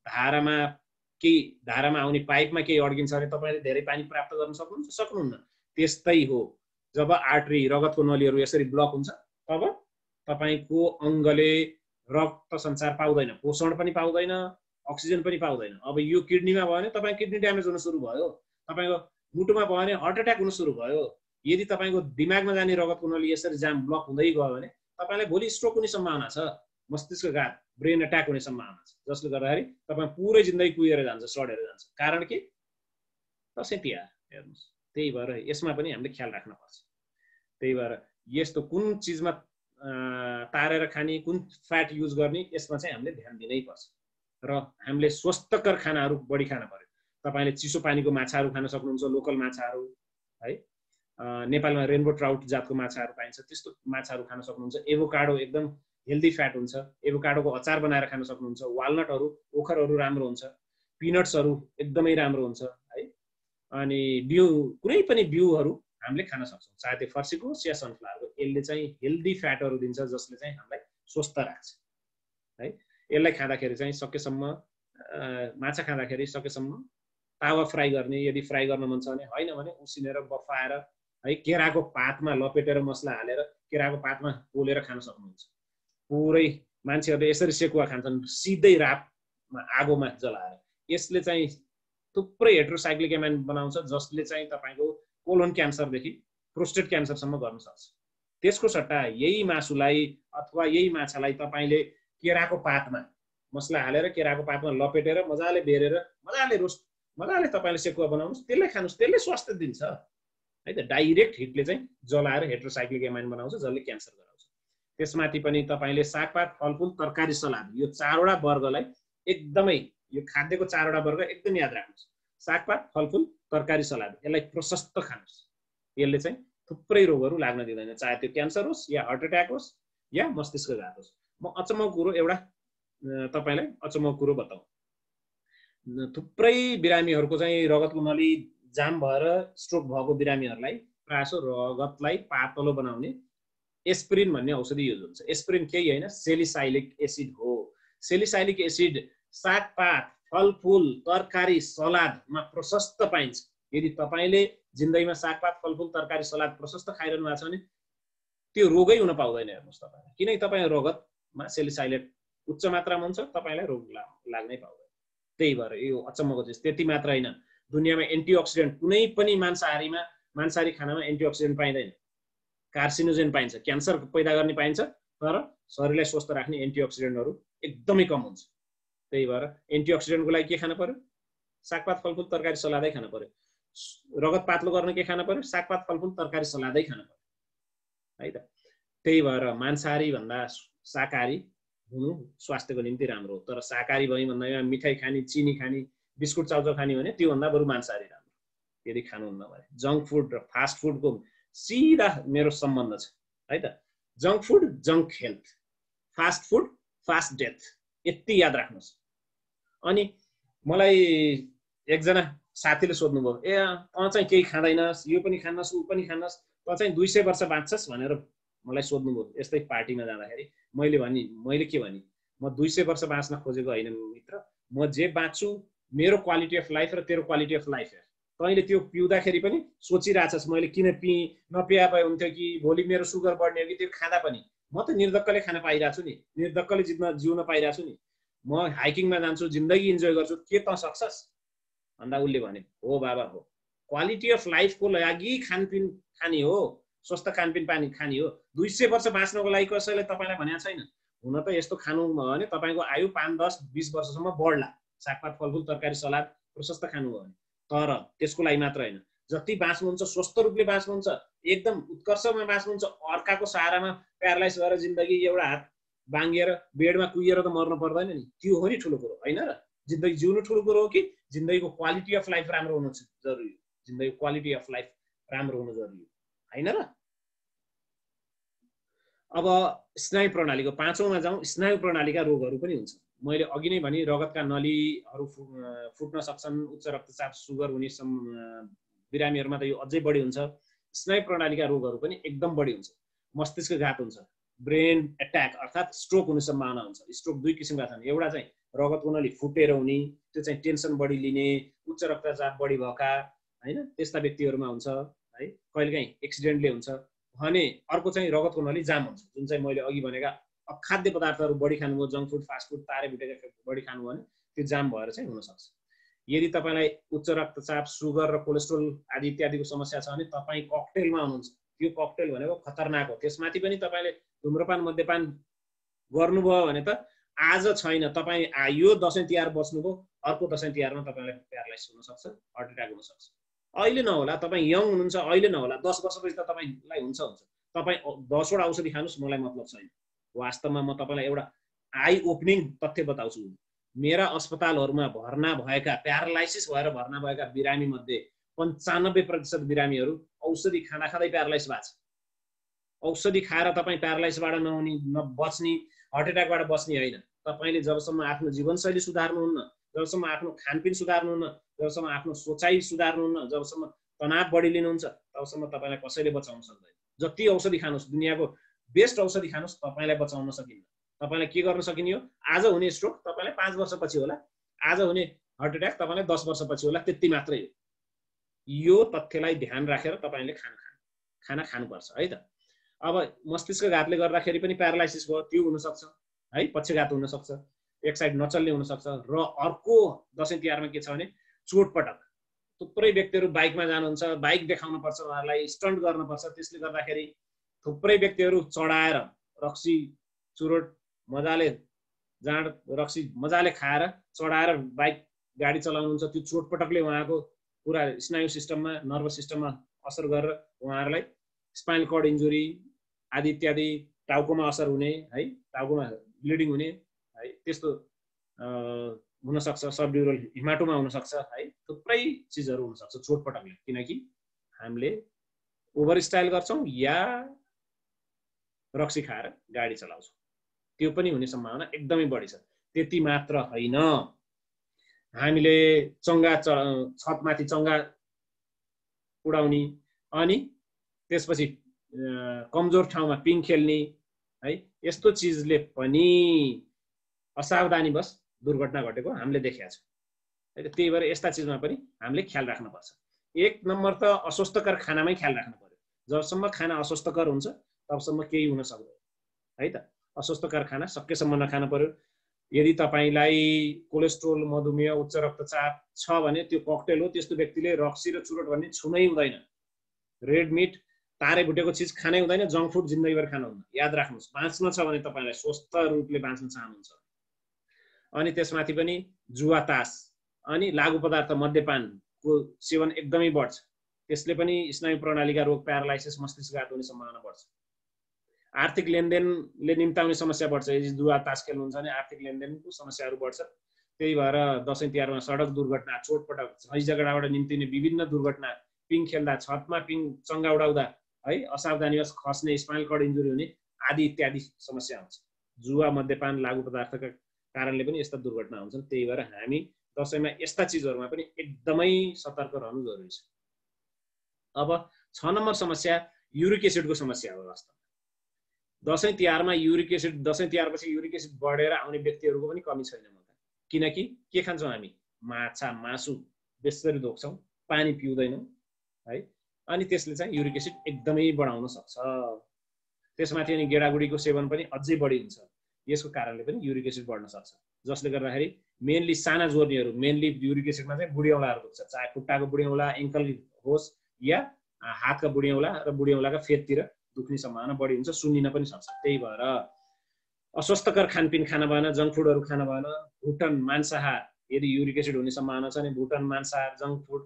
धारामा आउने पाइपमा केही अड्किन्छ भने तपाईँले धेरै पानी प्राप्त गर्न सक्नुहुन्न। त्यस्तै हो, जब आर्टरी, रगतको नलीहरू यसरी ब्लक हुन्छ तब तपाईँको अङ्गले रक्त सञ्चार पाउँदैन, पोषण पनि पाउँदैन, अक्सिजन पनि पाउँदैन। अब यो किडनीमा भयो भने तपाईँ किडनी ड्यामेज हुन सुरु भयो, तपाईँको मुटुमा भयो भने हार्ट एट्याक हुन सुरु भयो। यदि तपाईँको दिमागमा जाने रगतको नली यसरी जाम ब्लक हुँदै गयो भने तपाईँलाई भोलि स्ट्रोक हुने सम्भावना छ, मस्तिष्कघात, ब्रेन एट्याक हुने सम्भावना छ, जसले गर्दाखेरि तपाईँ पुरै जिन्दगी कुहिएर जान्छ, सडेर जान्छ। कारण के? दसैँ तिहार। हेर्नुहोस्, त्यही भएर यसमा पनि हामीले ख्याल राख्नुपर्छ। त्यही भएर यस्तो कुन चिजमा तारेर खाने, कुन फ्याट युज गर्ने, यसमा चाहिँ हामीले ध्यान दिनै पर्छ। र हामीले स्वस्थकर खानाहरू बढी खान पर्यो। तपाईँले चिसो पानीको माछाहरू खान सक्नुहुन्छ, लोकल माछाहरू है। नेपालमा रेनबो ट्राउट जातको माछाहरू पाइन्छ, त्यस्तो माछाहरू खान सक्नुहुन्छ। एभोकाडो एकदम हेल्दी फ्याट हुन्छ, एभोकाडोको अचार बनाएर खान सक्नुहुन्छ। वालनटहरू, ओखरहरू राम्रो हुन्छ, पिनट्सहरू एकदमै राम्रो हुन्छ है। अनि बिउ, कुनै पनि बिउहरू हामीले खान सक्छौँ, चाहे त्यो फर्सीको होस् या सनफ्लावरको। यसले चाहिँ हेल्दी फ्याटहरू दिन्छ जसले चाहिँ हामीलाई स्वस्थ राख्छ है। यसलाई खाँदाखेरि चाहिँ सकेसम्म माछा खाँदाखेरि सकेसम्म तावा फ्राई गर्ने, यदि फ्राई गर्न मन छ भने, होइन भने उसिनेर बफाएर है, केराको पातमा लपेटेर मसला हालेर केराको पातमा पोलेर खान सक्नुहुन्छ। पुरै मान्छेहरूले यसरी सेकुवा खान्छन्, सिधै रापमा आगोमा जलाएर। यसले चाहिँ थुप्रै हेट्रोसाइक्लिक एमाइन बनाउँछ जसले चाहिँ तपाईँको कोलोन क्यान्सरदेखि प्रोस्टेट क्यान्सरसम्म गर्न सक्छ। त्यसको सट्टा यही मासुलाई अथवा यही माछालाई तपाईँले केराको पातमा मसला हालेर केराको पातमा लपेटेर मजाले बेरेर मजाले रोस्ट, मजाले तपाईँले सेकुवा बनाउनुहोस्, त्यसलाई खानुहोस्, त्यसले स्वास्थ्य दिन्छ है त। डाइरेक्ट हिटले चाहिँ जलाएर हेट्रोसाइक्लिक एमाइन बनाउँछ जसले क्यान्सर गराउँछ। त्यसमाथि पनि तपाईँले सागपात, फलफुल, तरकारी, सलाद, यो 4वटा वर्गलाई एकदमै, यो खाद्यको 4वटा वर्ग एकदम याद राख्नुहोस्। सागपात, फलफुल, तरकारी, सलाद, यसलाई प्रशस्त खानुहोस्। यसले चाहिँ थुप्रै रोगहरू लाग्न दिँदैन, चाहे त्यो क्यान्सर होस् या हार्ट एट्याक होस् या मस्तिष्कघात होस्। म अचम्मको कुरो एउटा तपाईँलाई अचम्मको कुरो बताउँ। थुप्रै बिरामीहरूको चाहिँ रगतको नली जाम भएर स्ट्रोक भएको बिरामीहरूलाई प्रायः रगतलाई पातलो बनाउने एस्पिरिन भन्ने औषधि युज हुन्छ। एस्पिरिन केही होइन, सेलिसाइलिक एसिड हो। सेलिसाइलिक एसिड सागपात, फलफुल, तरकारी, सलादमा प्रशस्त पाइन्छ। यदि तपाईँले जिन्दगीमा सागपात, फलफुल, तरकारी, सलाद प्रशस्त खाइरहनु भएको छ भने त्यो रोगै हुन पाउँदैन। हेर्नुहोस्, तपाईँलाई किनकि तपाईँ रगतमा सेलिसाइलेट उच्च मात्रामा हुन्छ, तपाईँलाई रोग लाग्नै पाउँदैन। त्यही भएर यो अचम्मको चिज। त्यति मात्र होइन, दुनियाँमा एन्टिअक्सिडेन्ट कुनै पनि मांसाहारी खानामा एन्टिअक्सिडेन्ट पाइँदैन। कार्सिनोजेन पाइन्छ, क्यान्सर पैदा गर्ने पाइन्छ, तर शरीरलाई स्वस्थ राख्ने एन्टिअक्सिडेन्टहरू एकदमै कम हुन्छ। त्यही भएर एन्टिअक्सिडेन्टको लागि के खानु पर्यो? सागपात फलफुल तरकारी सलादै खानु पर्यो। रगत पातलो गर्न के खानु पर्यो? सागपात फलफुल तरकारी सलादै खानु पर्यो है त। त्यही भएर मांसाहारी भन्दा शाकाहारी हुनु स्वास्थ्यको निम्ति राम्रो हो। तर शाकाहारी भई भन्दैमा मिठाई खाने, चिनी खाने, बिस्कुट चाउचाउ खाने भने त्योभन्दा बरु मांसाहारी राम्रो यदि खानुहुन्न भने। जङ्क फुड र फास्ट फुडको सिधा मेरो सम्बन्ध छ है त। Junk food junk health, fast food fast death, यति याद राख्नुहोस्। अनि मलाई एकजना साथीले सोध्नुभयो, ए तँ चाहिँ केही खाँदैनस्, यो पनि खान्नस्, ऊ पनि खान्नस्, तँ चाहिँ 200 वर्ष बाँच्छस् भनेर मलाई सोध्नुभयो यस्तै पार्टीमा जाँदाखेरि। मैले के भने, म 200 वर्ष बाँच्न खोजेको होइन मित्र, म जे बाँच्छु मेरो क्वालिटी अफ लाइफ र तेरो क्वालिटी अफ लाइफ हेर। तैँले त्यो पिउँदाखेरि पनि सोचिरहेछस् मैले किन नपिया भए हुन्थ्यो कि, भोलि मेरो सुगर बढ्ने हो कि, त्यो खाँदा पनि म त निर्धक्कले खान पाइरहेको छु नि, निर्धक्कले जिउन पाइरहेको छु नि, म हाइकिङमा जान्छु, जिन्दगी इन्जोय गर्छु, के तँ सक्छस् भन्दा उसले भने, हो बाबा हो, क्वालिटी अफ लाइफको लागि खानपिन खाने हो, स्वस्थ खानपिन पानी खाने हो। 200 वर्ष बाँच्नको लागि कसैले तपाईँलाई भनेको छैन। हुन त यस्तो खानु भने तपाईँको आयु 5, 10, 20 वर्षसम्म बढ्ला, सागपात फलफुल तरकारी सलाद प्रशस्त खानु भयो भने। तर त्यसको लागि मात्र होइन, जति बाँच्नुहुन्छ स्वस्थ रूपले बाँच्नुहुन्छ, एकदम उत्कर्षमा बाँच्नुहुन्छ, अर्काको सहारामा प्यारालाइज भएर जिन्दगी एउटा हात बाङ्गिएर बेडमा कुहिएर त मर्नु पर्दैन नि, त्यो हो नि ठुलो कुरो होइन र। जिन्दगी जिउनु ठुलो कुरो हो कि जिन्दगीको क्वालिटी अफ लाइफ राम्रो हुनु जरुरी हो। जिन्दगीको क्वालिटी अफ लाइफ राम्रो हुनु जरुरी हो होइन र। अब स्नायु प्रणालीको 5औँमा जाउँ। स्नायु प्रणालीका रोगहरू पनि हुन्छ। मैले अघि नै भने रगतका नलीहरू फुट्न सक्छन्, उच्च रक्तचाप सुगर हुने बिरामीहरूमा त यो अझै बढी हुन्छ। स्नायु प्रणालीका रोगहरू पनि एकदम बढी हुन्छ। मस्तिष्कघात हुन्छ, ब्रेन एट्याक अर्थात् स्ट्रोक हुने सम्भावना हुन्छ। स्ट्रोक 2 किसिमका छन्, एउटा चाहिँ रगतको नली फुटेर हुने, त्यो चाहिँ टेन्सन बढी लिने, उच्च रक्तचाप बढी भएका हैन त्यस्ता व्यक्तिहरूमा हुन्छ है, कहिलेकाहीँ एक्सिडेन्टले हुन्छ भने। अर्को चाहिँ रगतको नली जाम हुन्छ, जुन चाहिँ मैले अघि भनेका अखाद्य पदार्थहरू बढी खानुभयो, जङ्क फुड फास्ट फुड तारे भुटेका बढी खानु भने त्यो जाम भएर चाहिँ हुनसक्छ। यदि तपाईँलाई उच्च रक्तचाप सुगर र कोलेस्ट्रोल आदि इत्यादिको समस्या छ भने तपाईँ ककटेलमा हुनुहुन्छ। त्यो ककटेल भनेको खतरनाक हो। त्यसमाथि पनि तपाईँले धुम्रपान मद्यपान गर्नुभयो भने त आज छैन, तपाईँ यो दसैँ तिहार बस्नुभयो, अर्को दसैँ तिहारमा तपाईँलाई प्यारालाइसिस हुनसक्छ, हार्ट एट्याक हुनसक्छ। अहिले नहोला, तपाईँ यङ हुनुहुन्छ, अहिले नहोला, 10 वर्षपछि त तपाईँलाई हुन्छ। तपाईँ 10 वटा औषधि खानुहोस्, मलाई मतलब छैन। वास्तवमा म तपाईँलाई एउटा आई ओपनिङ तथ्य बताउँछु। मेरा अस्पतालहरूमा भर्ना भएका, प्यारालाइसिस भएर भर्ना भएका बिरामी मध्ये 95% बिरामीहरू औषधि खाँदा खाँदै प्यारालाइसिस भएको छ। औषधि खाएर तपाईँ प्यारालाइसिसबाट बच्ने, हार्ट एट्याकबाट बच्ने होइन। तपाईँले जबसम्म आफ्नो जीवनशैली सुधार्नुहुन्न, जबसम्म आफ्नो खानपिन सुधार्नुहुन्न, जबसम्म आफ्नो सोचाइ सुधार्नुहुन्न, जबसम्म तनाव बढी लिनुहुन्छ, तबसम्म तपाईँलाई कसैले बचाउन सक्दैन। जति औषधि खानुहोस्, दुनियाँको बेस्ट औषधि खानुहोस्, तपाईँलाई बचाउन सकिन्न। तपाईँलाई के गर्न सकिने हो? आज हुने स्ट्रोक तपाईँलाई 5 वर्षपछि होला, आज हुने हार्ट एट्याक तपाईँलाई 10 वर्षपछि होला, त्यति मात्रै हो। यो तथ्यलाई ध्यान राखेर तपाईँले खाना खानुपर्छ है त। अब मस्तिष्कघातले गर्दाखेरि पनि प्यारालाइसिस भयो, त्यो हुनसक्छ है, पक्षघात हुनसक्छ, एक साइड नचल्ने हुनसक्छ। र अर्को दसैँ तिहारमा के छ भने चोटपटक। थुप्रै व्यक्तिहरू बाइकमा जानुहुन्छ, बाइक देखाउनु पर्छ, उहाँहरूलाई स्टन्ट गर्नुपर्छ, त्यसले गर्दाखेरि थुप्रै व्यक्तिहरू चढाएर रक्सी चुरोट मजाले जाँड रक्सी मजाले खाएर चढाएर बाइक गाडी चलाउनुहुन्छ। त्यो चोटपटकले उहाँको पुरा स्नायु सिस्टममा, नर्भस सिस्टममा असर गरेर उहाँहरूलाई स्पाइनल कर्ड इन्जुरी आदि इत्यादि, टाउकोमा असर हुने है, टाउकोमा ब्लिडिङ हुने है, त्यस्तो हुनसक्छ। सबड्युरल हिमाटोमा हुनसक्छ है, थुप्रै चिजहरू हुनसक्छ चोटपटकले, किनकि हामीले ओभर स्टाइल गर्छौँ या रक्सी खाएर गाडी चलाउँछौँ। त्यो पनि हुने सम्भावना एकदमै बढी छ। त्यति मात्र होइन, हामीले छतमाथि चङ्गा उडाउने, अनि त्यसपछि कमजोर ठाउँमा पिङ खेल्ने है, यस्तो चिजले पनि असावधानीवश दुर्घटना घटेको हामीले देखेका छौँ है। त्यही भएर यस्ता चिजमा पनि हामीले ख्याल राख्नुपर्छ। 1 नम्बर त अस्वस्थकर खानामै ख्याल राख्नु पर्यो। जबसम्म खाना अस्वस्थकर हुन्छ तबसम्म केही हुन सक्दैन है त। अस्वस्थकर खाना सकेसम्म नखानु पर्यो। यदि तपाईलाई कोलेस्ट्रोल, मधुमेह, उच्च रक्तचाप छ भने त्यो ककटेल हो। त्यस्तो व्यक्तिले रक्सी र चुरोट भन्ने छुनै हुँदैन। रेड मिट, तारे भुटेको चिज खानै हुँदैन, जङ्क फुड जिन्दगीभर खानु हुँदैन। याद राख्नुहोस्, बाँच्न छ भने तपाईँलाई स्वस्थ रूपले बाँच्न चाहनुहुन्छ। अनि त्यसमाथि पनि जुवा तास अनि लागु पदार्थ मद्यपानको सेवन एकदमै बढ्छ। त्यसले पनि स्नायु प्रणालीका रोग, प्यारालाइसिस, मस्तिष्कघात हुने सम्भावना बढ्छ। आर्थिक लेनदेनले निम्ताउने समस्या बढ्छ। यदि जुवा तास खेल्नुहुन्छ भने आर्थिक लेनदेनको समस्याहरू बढ्छ। त्यही भएर दसैँ तिहारमा सडक दुर्घटना, चोटपटक, झै झगडाबाट निम्तिने विभिन्न दुर्घटना, पिङ खेल्दा, छतमा पिङ चङ्गा उडाउँदा है, असावधानीवश खस्ने, स्पाइनल कर्ड इन्जुरी हुने आदि इत्यादि समस्या हुन्छ। जुवा, मद्यपान, लागु पदार्थका कारणले पनि यस्ता दुर्घटना हुन्छन्। त्यही भएर हामी दसैँमा यस्ता चिजहरूमा पनि एकदमै सतर्क रहनु जरुरी छ। अब 6 नम्बर समस्या युरिक एसिडको समस्या हो। वास्तवमा दसैँ तिहारमा युरिक एसिड, दसैँ तिहारपछि युरिक एसिड बढेर आउने व्यक्तिहरूको पनि कमी छैन मलाई। किनकि के खान्छौँ हामी? माछा, मासु बेसरी धोक्छौँ, पानी पिउँदैनौँ है, अनि त्यसले चाहिँ युरिक एसिड एकदमै बढाउन सक्छ। त्यसमाथि अनि गेडागुडीको सेवन पनि अझै बढी हुन्छ। यसको कारणले पनि युरिक एसिड बढ्न सक्छ, जसले गर्दाखेरि मेनली साना जोर्नीहरू, मेनली युरिक एसिडमा चाहिँ बुढी औँलाहरू दुख्छ। चाहे खुट्टाको बुढी औँला, एङ्कल होस् या हातका बुढी औँला र बुढी औँलाका फेदतिर दुख्ने सम्भावना बढी हुन्छ, सुन्निन पनि सक्छ। त्यही भएर अस्वस्थकर खानपिन खान भएन, जङ्क फुडहरू खान भएन। भुटन, मांसाहार, यदि युरिक एसिड हुने सम्भावना छ भने भुटन, मांसाहार, जङ्क फुड,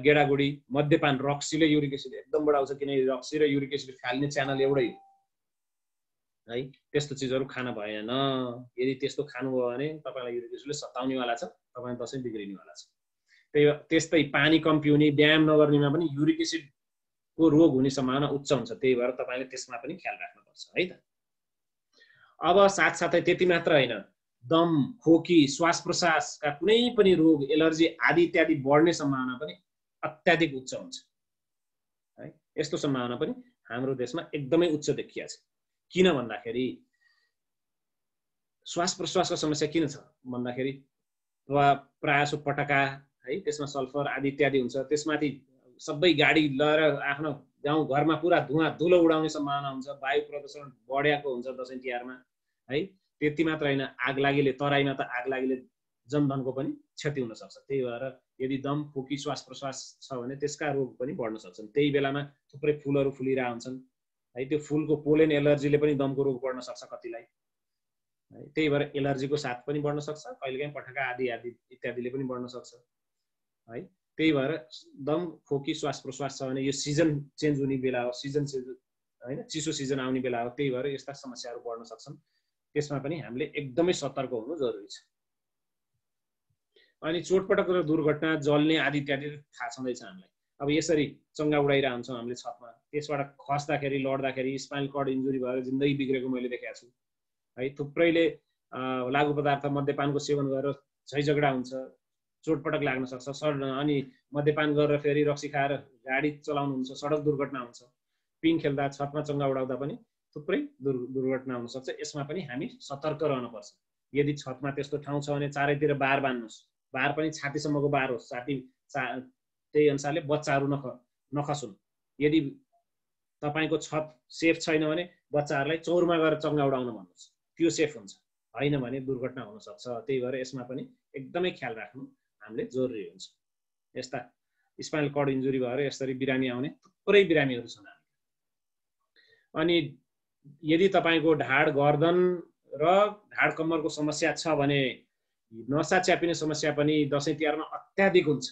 गेडागुडी, मद्यपान, रक्सीले युरिक एसिड एकदम बढाउँछ। किनकि रक्सी र युरिक एसिड फाल्ने च्यानल एउटै हो है। त्यस्तो चिजहरू खान भएन। यदि त्यस्तो खानुभयो भने तपाईँलाई युरिक एसिडले सताउनेवाला छ, तपाईँ दसैँ बिग्रिनेवाला छ। त्यस्तै पानी कम पिउने, व्यायाम नगर्नेमा पनि युरिक एसिडको रोग हुने सम्भावना उच्च हुन्छ। त्यही भएर तपाईँले त्यसमा पनि ख्याल राख्नुपर्छ है त। अब साथसाथै त्यति मात्र होइन, दम, खोकी, श्वास प्रश्वासका कुनै पनि रोग, एलर्जी आदि इत्यादि बढ्ने सम्भावना पनि अत्याधिक उच्च हुन्छ है। यस्तो सम्भावना पनि हाम्रो देशमा एकदमै उच्च देखिएको छ। किन भन्दाखेरि श्वास प्रश्वासको समस्या किन छ भन्दाखेरि प्रायः पटका है, त्यसमा सल्फर आदि इत्यादि हुन्छ। त्यसमाथि सबै गाडी लिएर आफ्नो गाउँ घरमा पुरा धुवा धुलो उडाउने सम्भावना हुन्छ। वायु प्रदूषण बढेको हुन्छ दसैँ तिहारमा है। त्यति मात्र होइन, आग लागिले, तराईमा त आग लागिले जनधनको पनि क्षति हुन सक्छ। त्यही भएर यदि दम, खोकी, श्वास प्रश्वास छ भने त्यसका रोग पनि बढ्न सक्छन्। त्यही बेलामा थुप्रै फुलहरू फुलिरहेका हुन्छन् है, त्यो फुलको पोलेन एलर्जीले पनि दमको रोग बढ्न सक्छ कतिलाई है। त्यही भएर एलर्जीको साथ पनि बढ्न सक्छ, कहिलेकाहीँ पटका आदि आदि इत्यादिले पनि बढ्न सक्छ है। त्यही भएर दम, खोकी, श्वास प्रश्वास छ भने यो सिजन चेन्ज हुने बेला हो, सिजन चेन्ज होइन, चिसो सिजन आउने बेला हो। त्यही भएर यस्ता समस्याहरू बढ्न सक्छन्। त्यसमा पनि हामीले एकदमै सतर्क हुनु जरुरी छ। अनि चोटपटक र दुर्घटना, जल्ने आदि इत्यादि थाहा छँदैछ हामीलाई। अब यसरी चङ्गा उडाइरहेका हुन्छौँ हामीले छतमा, त्यसबाट खस्दाखेरि, लड्दाखेरि स्पाइनल कर्ड इन्जुरी भएर जिन्दगी बिग्रेको मैले देखेको छु है। थुप्रैले लागु पदार्थ मद्यपानको सेवन गरेर झै झगडा हुन्छ, चोटपटक लाग्न सक्छ। अनि मद्यपान गरेर फेरि रक्सी खाएर गाडी चलाउनुहुन्छ, सडक दुर्घटना हुन्छ। पिङ खेल्दा, छतमा चङ्गा उडाउँदा पनि थुप्रै दुर्घटना हुन सक्छ। यसमा पनि हामी सतर्क रहनुपर्छ। यदि छतमा त्यस्तो ठाउँ छ भने चारैतिर बार बान्नुहोस्। बार पनि छातीसम्मको बार होस्, त्यही अनुसारले बच्चाहरू नखसुन्। यदि तपाईँको छत सेफ छैन भने बच्चाहरूलाई चौरमा गएर चङ्गा उडाउन भन्नुहोस्, त्यो सेफ हुन्छ। होइन भने दुर्घटना हुन सक्छ। त्यही भएर यसमा पनि एकदमै ख्याल राख्नु हामीले जरुरी हुन्छ। यस्ता स्पाइनल कर्ड इन्जुरी भएर यसरी बिरामी आउने थुप्रै बिरामीहरू छन्। अनि यदि तपाईँको ढाड, गर्दन र ढाड कम्मरको समस्या छ भने नसा च्यापिने समस्या पनि दसैँ तिहारमा अत्याधिक हुन्छ।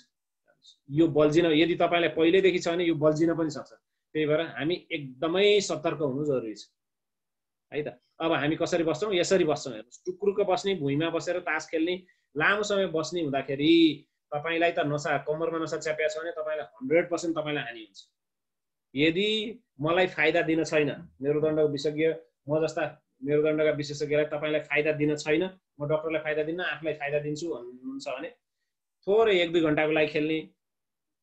यो बल्झिन, यदि तपाईँलाई पहिल्यैदेखि छ भने यो बल्झिन पनि सक्छ। त्यही भएर हामी एकदमै सतर्क हुनु जरुरी छ है त। अब हामी कसरी बस्छौँ? यसरी बस्छौँ। हेर्नुहोस्, टुक्रुक्क बस्ने, भुइँमा बसेर तास खेल्ने, लामो समय बस्ने हुँदाखेरि तपाईँलाई त नसा, कम्मरमा नसा च्यापिएको छ भने तपाईँलाई 100% तपाईँलाई हानि हुन्छ। यदि मलाई फाइदा दिन छैन, मेरुदण्ड विशेषज्ञ, म जस्ता मेरुदण्डका विशेषज्ञलाई तपाईँलाई फाइदा दिन छैन, म डक्टरलाई फाइदा दिन्न, आफूलाई फाइदा दिन्छु भन्नुहुन्छ भने थोरै 1-2 घन्टाको लागि खेल्ने,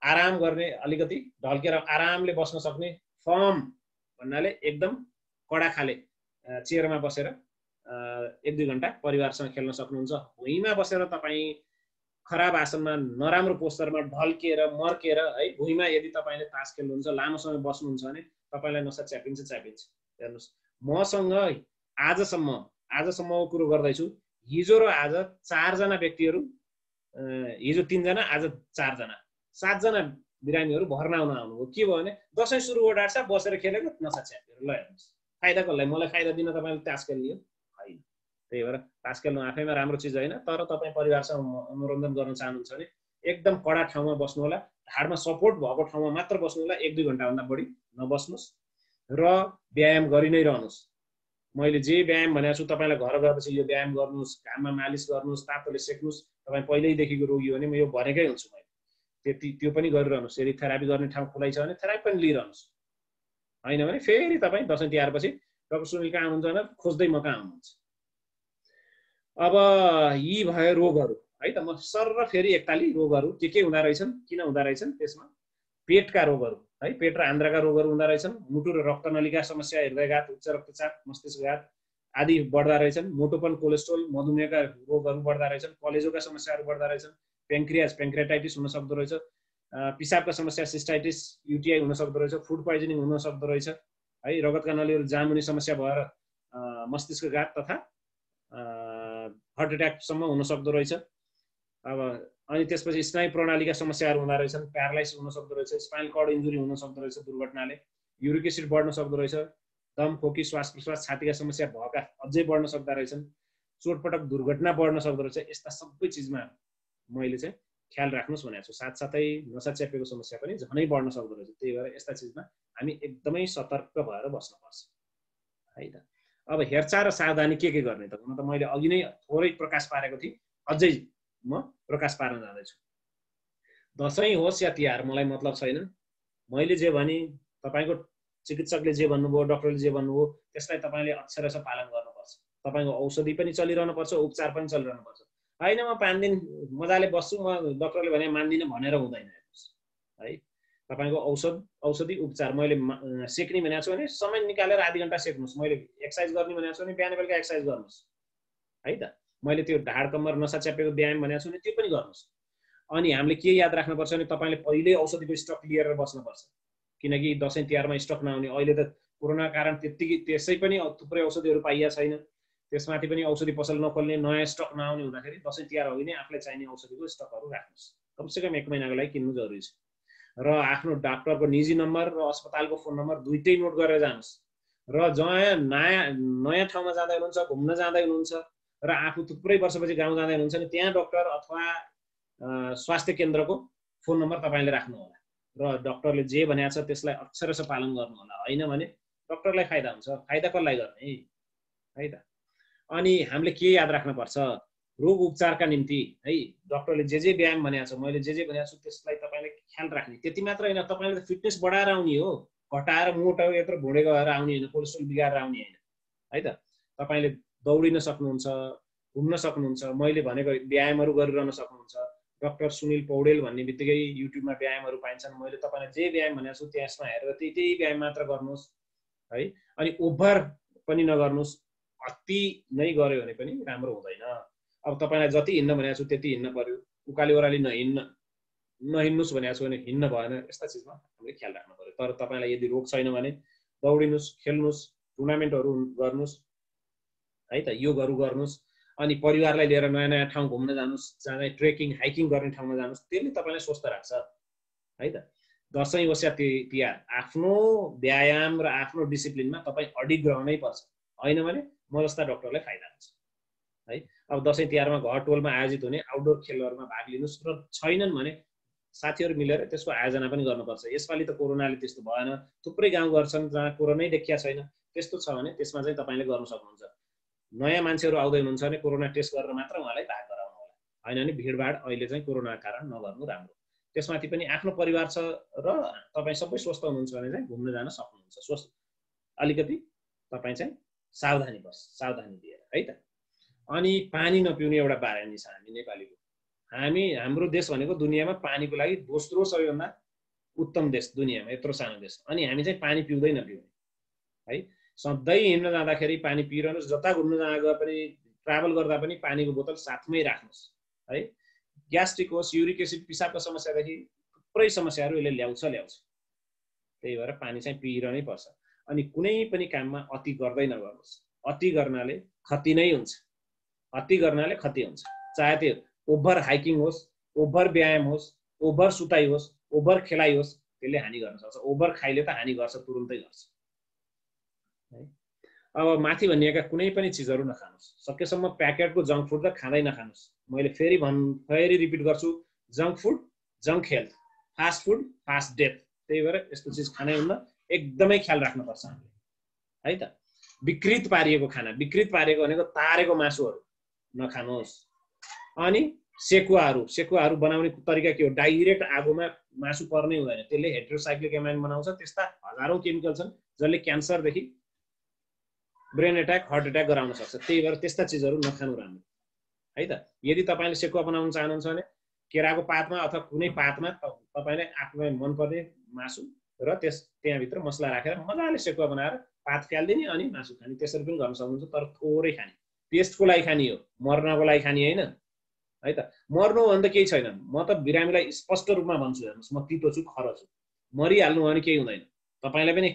आराम गर्ने, अलिकति ढल्केर आरामले बस्न सक्ने, फर्म भन्नाले एकदम कडा खाले चेयरमा बसेर 1-2 घन्टा परिवारसँग खेल्न सक्नुहुन्छ। भुइँमा बसेर तपाईँ खराब आसनमा, नराम्रो पोस्चरमा ढल्केर मर्केर है, भुइँमा यदि तपाईँले तास खेल्नुहुन्छ, लामो समय बस्नुहुन्छ भने तपाईँलाई नसा च्यापिन्छ। हेर्नुहोस्, मसँग आजसम्मको कुरो गर्दैछु, हिजो र आज 4 जना व्यक्तिहरू, हिजो 3 जना, आज 4 जना, 7 जना बिरामीहरू भर्ना हुन आउनुभयो। के भयो भने दसैँ सुरु हो डाक्टर साहब, बसेर खेलेको नसा च्यापेर ल हेर्नुहोस्, फाइदा कसलाई? मलाई फाइदा दिन तपाईँले तास खेल्ने हो? होइन। त्यही भएर तास खेल्नु आफैमा राम्रो चिज होइन, तर तपाईँ परिवारसँग मनोरञ्जन गर्न चाहनुहुन्छ भने एकदम कडा ठाउँमा बस्नु होला, ढाडमा सपोर्ट भएको ठाउँमा मात्र बस्नु होला, 1-2 घन्टाभन्दा बढी नबस्नुहोस् र व्यायाम गरि नै रहनुहोस्। मैले जे व्यायाम भनेको छु तपाईँलाई घर गएपछि यो व्यायाम गर्नुहोस्, घाममा मालिस गर्नुहोस्, तातोले सेक्नुहोस्। तपाईँ पहिल्यैदेखिको रोगी हो भने म यो भनेकै हुन्छु मैले, त्यो पनि गरिरहनुहोस्। यदि थेरापी गर्ने ठाउँ खुलै छ भने थेरापी पनि लिइरहनुहोस्। होइन भने फेरि तपाईँ दसैँ तिहारपछि डाक्टर सुनिल कहाँ हुनुहुन्छ भनेर खोज्दै म कहाँ हुनुहुन्छ। अब यी भयो रोगहरू है त। म सर्र फेरि एकताली रोगहरू के हुँदा रहेछन्, किन हुँदा रहेछन्, त्यसमा पेटका रोगहरू है, पेट र आन्द्राका रोगहरू हुँदा रहेछन्, मुटु र रक्तनलीका समस्या, हृदयघात, उच्च रक्तचाप, मस्तिष्कघात आदि बढ्दा रहेछन्, मोटोपन, कोलेस्ट्रोल, मधुमेहका रोगहरू बढ्दा रहेछन्, कलेजोका समस्याहरू बढ्दा रहेछन्, पेन्क्रियाटाइटिस हुन सक्दो रहेछ, पिसाबका समस्या सिस्टाइटिस, युटिआई हुन सक्दो रहेछ, फुड पोइजनिङ हुन सक्दो रहेछ है, रगतका नलीहरू जाम हुने समस्या भएर मस्तिष्कघात तथा हार्ट एट्याकसम्म हुन सक्दो रहेछ। अब अनि त्यसपछि स्नायु प्रणालीका समस्याहरू हुँदा रहेछन्, प्यारालाइसिस हुन सक्दो रहेछ, स्पाइनल कर्ड इन्जुरी हुन सक्दो रहेछ दुर्घटनाले, युरिक एसिड बढ्न सक्दो रहेछ, दम, खोकी, श्वास प्रश्वास, छातीका समस्या भएका अझै बढ्न सक्दा रहेछन्, चोटपटक दुर्घटना बढ्न सक्दो रहेछ। यस्ता सबै चिजमा मैले चाहिँ ख्याल राख्नुहोस् भनेको छु। साथसाथै नसा च्यापेको समस्या पनि झनै बढ्न सक्दो रहेछ। त्यही भएर यस्ता चिजमा हामी एकदमै सतर्क भएर बस्नुपर्छ है त। अब हेरचाह र सावधानी के गर्ने त? हुन त मैले अघि नै थोरै प्रकाश पारेको थिएँ, अझै म प्रकाश पार्न जाँदैछु। दसैँ होस् या तिहार मलाई मतलब छैन। मैले जे भने, तपाईँको चिकित्सकले जे भन्नुभयो, डाक्टरले जे भन्नुभयो, त्यसलाई तपाईँले अक्षरशः पालन गर्नुपर्छ। तपाईँको औषधि पनि चलिरहनुपर्छ, उपचार पनि चलिरहनुपर्छ। होइन म 5 दिन मजाले बस्छु, म डाक्टरले भने मान्दिनँ भनेर हुँदैन है। तपाईँको औषधि उपचार, मैले सेक्ने भनेको छु भने समय निकालेर आधी घन्टा सेक्नुहोस्। मैले एक्सर्साइज गर्ने भनेको छु भने बिहान बेलुका एक्सर्साइज गर्नुहोस् है त। मैले त्यो ढाड कम्मर नसा च्यापेको व्यायाम भनेको छु भने त्यो पनि गर्नुहोस्। अनि हामीले के याद राख्नुपर्छ भने तपाईँले पहिल्यै औषधिको स्टक लिएर बस्नुपर्छ, किनकि दसैँ तिहारमा स्टक नआउने। अहिले त कोरोना कारण त्यसै पनि थुप्रै औषधिहरू पाइया छैन, त्यसमाथि पनि औषधि पसल नखोल्ने, नयाँ स्टक नआउने हुँदाखेरि दसैँ तिहार अघि नै आफूलाई चाहिने औषधिको स्टकहरू राख्नुहोस्। कमसेकम 1 महिनाको लागि किन्नु जरुरी छ। र आफ्नो डाक्टरको निजी नम्बर र अस्पतालको फोन नम्बर दुइटै नोट गरेर जानुहोस्। र जहाँ नयाँ ठाउँमा जाँदै हुनुहुन्छ, घुम्न जाँदै हुनुहुन्छ र आफू थुप्रै वर्षपछि गाउँ जाँदै हुनुहुन्छ भने त्यहाँ डाक्टर अथवा स्वास्थ्य केन्द्रको फोन नम्बर तपाईँले राख्नु होला र डाक्टरले जे भनेको छ त्यसलाई अक्षरशः पालन गर्नु होला। होइन भने डाक्टरलाई फाइदा हुन्छ, फाइदा कसलाई गर्ने है त। अनि हामीले के याद राख्नुपर्छ? रोग उपचारका निम्ति है डाक्टरले जे व्यायाम भनेको छ, मैले जे भनेको छु त्यसलाई तपाईँले ख्याल राख्ने। त्यति मात्र होइन, तपाईँले त फिटनेस बढाएर आउने हो, घटाएर मोटो यत्रो भुँडेको भएर आउने होइन, कोलेस्ट्रोल बिगारेर आउने होइन है त। तपाईँले दौडिन सक्नुहुन्छ, घुम्न सक्नुहुन्छ, मैले भनेको व्यायामहरू गरिरहन सक्नुहुन्छ। डाक्टर सुनिल पौडेल भन्ने बित्तिकै युट्युबमा व्यायामहरू पाइन्छन्। मैले तपाईँलाई जे व्यायाम भनेको छु त्यसमा हेरेर त्यही व्यायाम मात्र गर्नुहोस् है। अनि ओभर पनि नगर्नुहोस्, अति नै गऱ्यो भने पनि राम्रो हुँदैन। अब तपाईँलाई जति हिँड्न भनेको छु त्यति हिँड्न पर्यो, उकाली ओह्राली नहिँड्नुहोस् भनेको छु भने हिँड्न भएन। यस्ता चिजमा हामीले ख्याल राख्नु पर्यो। तर तपाईँलाई यदि रोग छैन भने दौडिनुहोस्, खेल्नुहोस्, टुर्नामेन्टहरू गर्नुहोस् है त, योगहरू गर्नुहोस्। अनि परिवारलाई लिएर नयाँ नयाँ ठाउँ घुम्न जानुहोस्, जाँदै ट्रेकिङ हाइकिङ गर्ने ठाउँमा जानुहोस्। त्यसले तपाईँलाई स्वस्थ राख्छ है त। दसैँ होस् या तिहार, आफ्नो व्यायाम र आफ्नो डिसिप्लिनमा तपाईँ अडिग रहनै पर्छ। होइन भने म जस्ता डाक्टरलाई फाइदा हुन्छ है। अब दसैँ तिहारमा घर टोलमा आयोजित हुने आउटडोर खेलहरूमा भाग लिनुहोस् र छैनन् भने साथीहरू मिलेर त्यसको आयोजना पनि गर्नुपर्छ। यसपालि त कोरोनाले त्यस्तो भएन, थुप्रै गाउँ गर्छन् जहाँ कोरोनै देखिया छैन। त्यस्तो छ भने त्यसमा चाहिँ तपाईँले गर्न सक्नुहुन्छ। नयाँ मान्छेहरू आउँदै हुनुहुन्छ भने कोरोना टेस्ट गरेर मात्र उहाँलाई भाग गराउनु होला। होइन भने भिडभाड अहिले चाहिँ कोरोनाको कारण नगर्नु राम्रो। त्यसमाथि पनि आफ्नो परिवार छ र तपाईँ सबै स्वस्थ हुनुहुन्छ भने चाहिँ घुम्न जान सक्नुहुन्छ। स्वस्थ अलिकति तपाईँ चाहिँ सावधानी दिएर है त। अनि पानी नपिउने एउटा बानी छ हामी नेपालीको। हाम्रो देश भनेको दुनियाँमा पानीको लागि दोस्रो सबैभन्दा उत्तम देश दुनियाँमा, यत्रो सानो देश। अनि हामी चाहिँ पानी पिउँदै नपिउने है। सधैँ हिँड्न जाँदाखेरि पानी पिइरहनुहोस्, जता घुम्न जाँदा गए पनि, ट्राभल गर्दा पनि पानीको बोतल साथमै राख्नुहोस् है। ग्यास्ट्रिक होस्, युरिक एसिड, पिसाबको समस्यादेखि थुप्रै समस्याहरू यसले ल्याउँछ। त्यही भएर पानी चाहिँ पिइरहनै पर्छ। अनि कुनै पनि काममा अति गर्दै नगर्नुहोस्। अति गर्नाले क्षति नै हुन्छ, अति गर्नाले क्षति हुन्छ। चाहे त्यो ओभर हाइकिङ होस्, ओभर व्यायाम होस्, ओभर सुताइ होस्, ओभर खेलाइ होस् त्यसले हानि गर्न सक्छ, ओभर खाइले त हानि गर्छ, तुरुन्तै गर्छ है। अब माथि भनिएका कुनै पनि चिजहरू नखानुस्, सकेसम्म प्याकेटको जङ्क फुड त खाँदै नखानुस्। मैले फेरि रिपिट गर्छु, junk food junk health, fast food fast death. त्यही भएर यस्तो चिज खानै हुन्न, एकदमै ख्याल राख्नुपर्छ हामीले है त। विकृत पारिएको खाना, विकृत पारिएको भनेको तारेको मासुहरू नखानुहोस्। अनि सेकुवाहरू बनाउने तरिका के हो, डाइरेक्ट आगोमा मासु पर्नै हुँदैन, त्यसले हेटेरोसाइक्लिक एमाइन बनाउँछ। त्यस्ता हजारौं केमिकल छन् जसले क्यान्सरदेखि ब्रेन अट्याक, हार्ट अट्याक गराउन सक्छ। त्यही भएर त्यस्ता चिजहरू नखानु राम्रो है त। यदि तपाईँले सेकुवा बनाउन चाहनुहुन्छ भने केराको पातमा अथवा कुनै पातमा तपाईँले आफूलाई मनपर्ने मासु र त्यहाँभित्र मसला राखेर मजाले सेकुवा बनाएर पात फ्यालिदिने अनि मासु खाने, त्यसरी पनि गर्न सक्नुहुन्छ। तर थोरै खाने, टेस्टको लागि खाने हो, मर्नको लागि खाने होइन है त। मर्नु भने त केही छैन, म त बिरामीलाई स्पष्ट रूपमा भन्छु, हेर्नुहोस् म तितो छु, खरो छु, मरिहाल्नु भने केही हुँदैन। तपाईँलाई पनि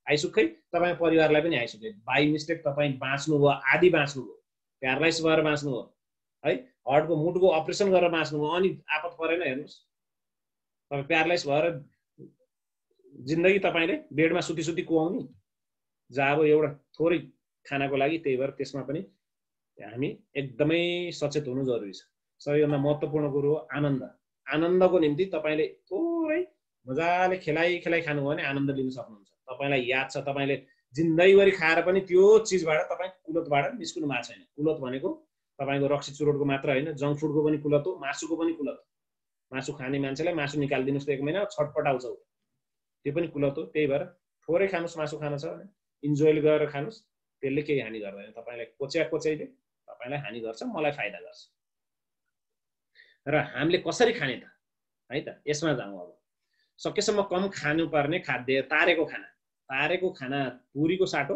आइसुक्खै, तपाईँको परिवारलाई पनि आइसुक्खै। बाई मिस्टेक तपाईँ बाँच्नुभयो, आधी बाँच्नुभयो, प्यारालाइज भएर बाँच्नुभयो है, हार्टको मुटुको अपरेसन गरेर बाँच्नुभयो, अनि आपत परेन। हेर्नुहोस् तपाईँ प्यारालाइज भएर जिन्दगी तपाईँले बेडमा सुती कुहाउने जाब एउटा थोरै खानाको लागि। त्यही भएर त्यसमा पनि हामी एकदमै सचेत हुनु जरुरी छ। सबैभन्दा महत्त्वपूर्ण कुरो हो आनन्द। आनन्दको निम्ति तपाईँले थोरै मजाले खेलाइ खानुभयो भने आनन्द लिन सक्नुहुन्छ। तपाईँलाई याद छ, तपाईँले जिन्दगीभरि खाएर पनि त्यो चिजबाट तपाईँ कुलतबाट निस्किनु भएको छैन। कुलत भनेको तपाईँको रक्सी चुरोटको मात्र होइन, जङ्क फुडको पनि कुलत हो, मासुको पनि कुलत हो। मासु खाने मान्छेलाई मासु निकालिदिनुहोस् त 1 महिना छटपट आउँछ, त्यो पनि कुलत हो। त्यही भएर थोरै खानुहोस्, मासु खान छ भने इन्जोय गरेर खानुहोस्, त्यसले केही हानि गर्दैन। तपाईँलाई कोच्याइले तपाईँलाई हानि गर्छ, मलाई फाइदा गर्छ। र हामीले कसरी खाने त है त, यसमा जाउँ। अब सकेसम्म कम खानुपर्ने खाद्य तारेको खाना। तारेको खाना पुरीको साटो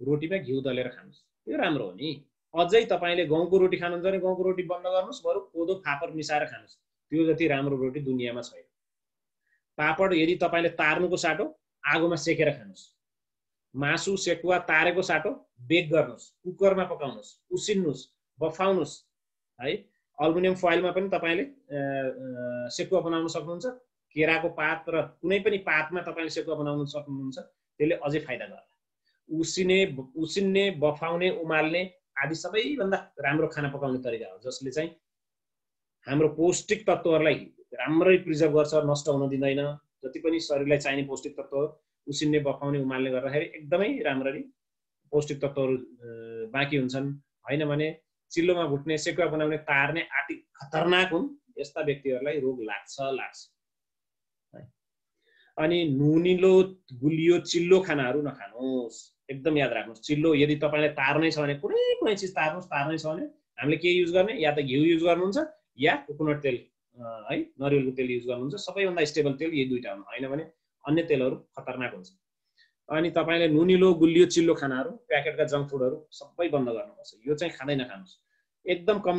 रोटीमा घिउ दलेर खानुहोस्, त्यो राम्रो हो नि। अझै तपाईँले गहुँको रोटी खानुहुन्छ भने गहुँको रोटी बन्द गर्नुहोस्, बरु कोदो फापर मिसाएर खानुहोस्, त्यो जति राम्रो रोटी दुनियाँमा छैन। पापड यदि तपाईँले तार्नुको साटो आगोमा सेकेर खानुहोस्, मासु सेकुवा तारेको साटो बेक गर्नुहोस्, कुकरमा पकाउनुहोस्, उसिन्नुहोस्, बफाउनुहोस् है। अल्मुनियम फोइलमा पनि तपाईँले सेकुवा बनाउन सक्नुहुन्छ। केराको पात र कुनै पनि पातमा तपाईँले सेकुवा बनाउन सक्नुहुन्छ, त्यसले अझै फाइदा गर्छ। उसिन्ने, बफाउने, उमाल्ने आदि सबैभन्दा राम्रो खाना पकाउने तरिका हो, जसले चाहिँ हाम्रो पौष्टिक तत्त्वहरूलाई राम्ररी प्रिजर्भ गर्छ, नष्ट हुन दिँदैन। जति पनि शरीरलाई चाहिने पौष्टिक तत्त्व उसिन्ने, बफाउने, उमाल्ने गर्दाखेरि एकदमै राम्ररी पौष्टिक तत्त्वहरू बाँकी हुन्छन्। होइन भने चिल्लोमा भुट्ने, सेकुवा बनाउने, तार्ने आदि खतरनाक हुन्। यस्ता व्यक्तिहरूलाई रोग लाग्छ। अनि नुनिलो गुलियो चिल्लो खानाहरू नखानुहोस्, एकदम याद राख्नुहोस्। चिल्लो यदि तपाईँलाई तार्नै छ भने कुनै चिज तार्नुहोस्, तार्नै छ भने हामीले के युज गर्ने, या त घिउ युज गर्नुहुन्छ या कोकोनट तेल है, नरिवलको तेल युज गर्नुहुन्छ। सबैभन्दा स्टेबल तेल यही दुईटा हुन्, होइन भने अन्य तेलहरू खतरनाक हुन्छ। अनि तपाईँले नुनिलो गुलियो चिल्लो खानाहरू, प्याकेटका जङ्क फुडहरू सबै बन्द गर्नुपर्छ। यो चाहिँ खाँदै नखानुहोस्, एकदम कम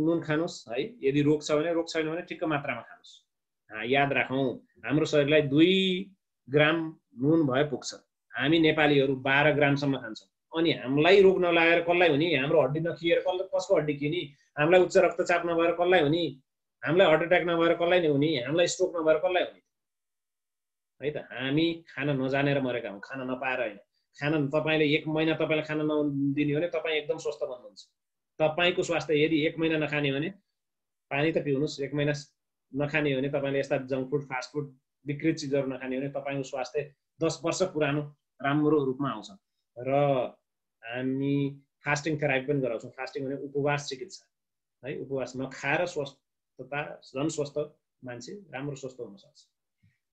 नुन खानुहोस् है। यदि रोग छ भने, रोग छैन भने ठिक्क मात्रामा खानुहोस्। याद राखौँ, हाम्रो शरीरलाई 2 ग्राम नुन भए पुग्छ। हामी नेपालीहरू 12 ग्रामसम्म खान्छौँ। अनि हामीलाई रोग नलागेर कसलाई हुने, हाम्रो हड्डी नखिएर कसको हड्डी किनी, हामीलाई उच्च रक्तचाप नभएर कसलाई हुने, हामीलाई हार्ट अट्याक नभएर कसलाई हुने, हामीलाई स्ट्रोक नभएर कसलाई हुने है त। हामी खान नजानेर मरेका हौँ, खान नपाएर होइन। खाना तपाईँले 1 महिना तपाईँलाई खाना नदिने भने तपाईँ एकदम स्वस्थ बन्नुहुन्छ। तपाईँको स्वास्थ्य यदि 1 महिना नखाने भने पानी त पिउनुहोस्, 1 महिना नखाने हो भने तपाईँले यस्ता जङ्क फुड, फास्ट फुड, विकृत चिजहरू नखाने हो भने तपाईँको स्वास्थ्य 10 वर्ष पुरानो राम्रो रूपमा आउँछ। र हामी फास्टिङ थेरापी पनि गराउँछौँ। फास्टिङ भने उपवास चिकित्सा है। उपवास नखाएर स्वस्थता, झन् स्वस्थ मान्छे राम्रो स्वस्थ हुन सक्छ।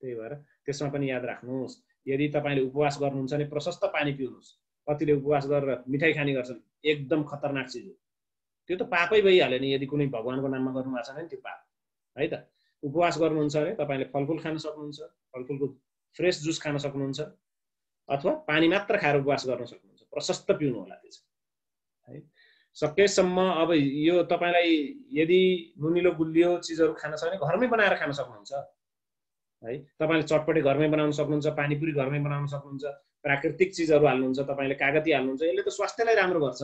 त्यही भएर त्यसमा पनि याद राख्नुहोस्। यदि तपाईँले उपवास गर्नुहुन्छ भने प्रशस्त पानी पिउनुहोस्। कतिले उपवास गरेर मिठाई खाने गर्छन्, एकदम खतरनाक चिज हो त्यो। त पापै भइहाल्यो नि, यदि कुनै भगवानको नाममा गर्नुभएको छ भने त्यो पाप है त। उपवास गर्नुहुन्छ भने तपाईँले फलफुल खान सक्नुहुन्छ, फलफुलको फ्रेस जुस खान सक्नुहुन्छ, अथवा पानी मात्र खाएर उपवास गर्न सक्नुहुन्छ। प्रशस्त पिउनु होला त्यो है। सकेसम्म अब यो तपाईँलाई यदि नुनिलो गुलियो चिजहरू खान छ भने घरमै बनाएर खान सक्नुहुन्छ है। तपाईँले चटपटे घरमै बनाउन सक्नुहुन्छ, पानीपुरी घरमै बनाउन सक्नुहुन्छ, प्राकृतिक चिजहरू हाल्नुहुन्छ, तपाईँले कागती हाल्नुहुन्छ। यसले त स्वास्थ्यलाई राम्रो गर्छ।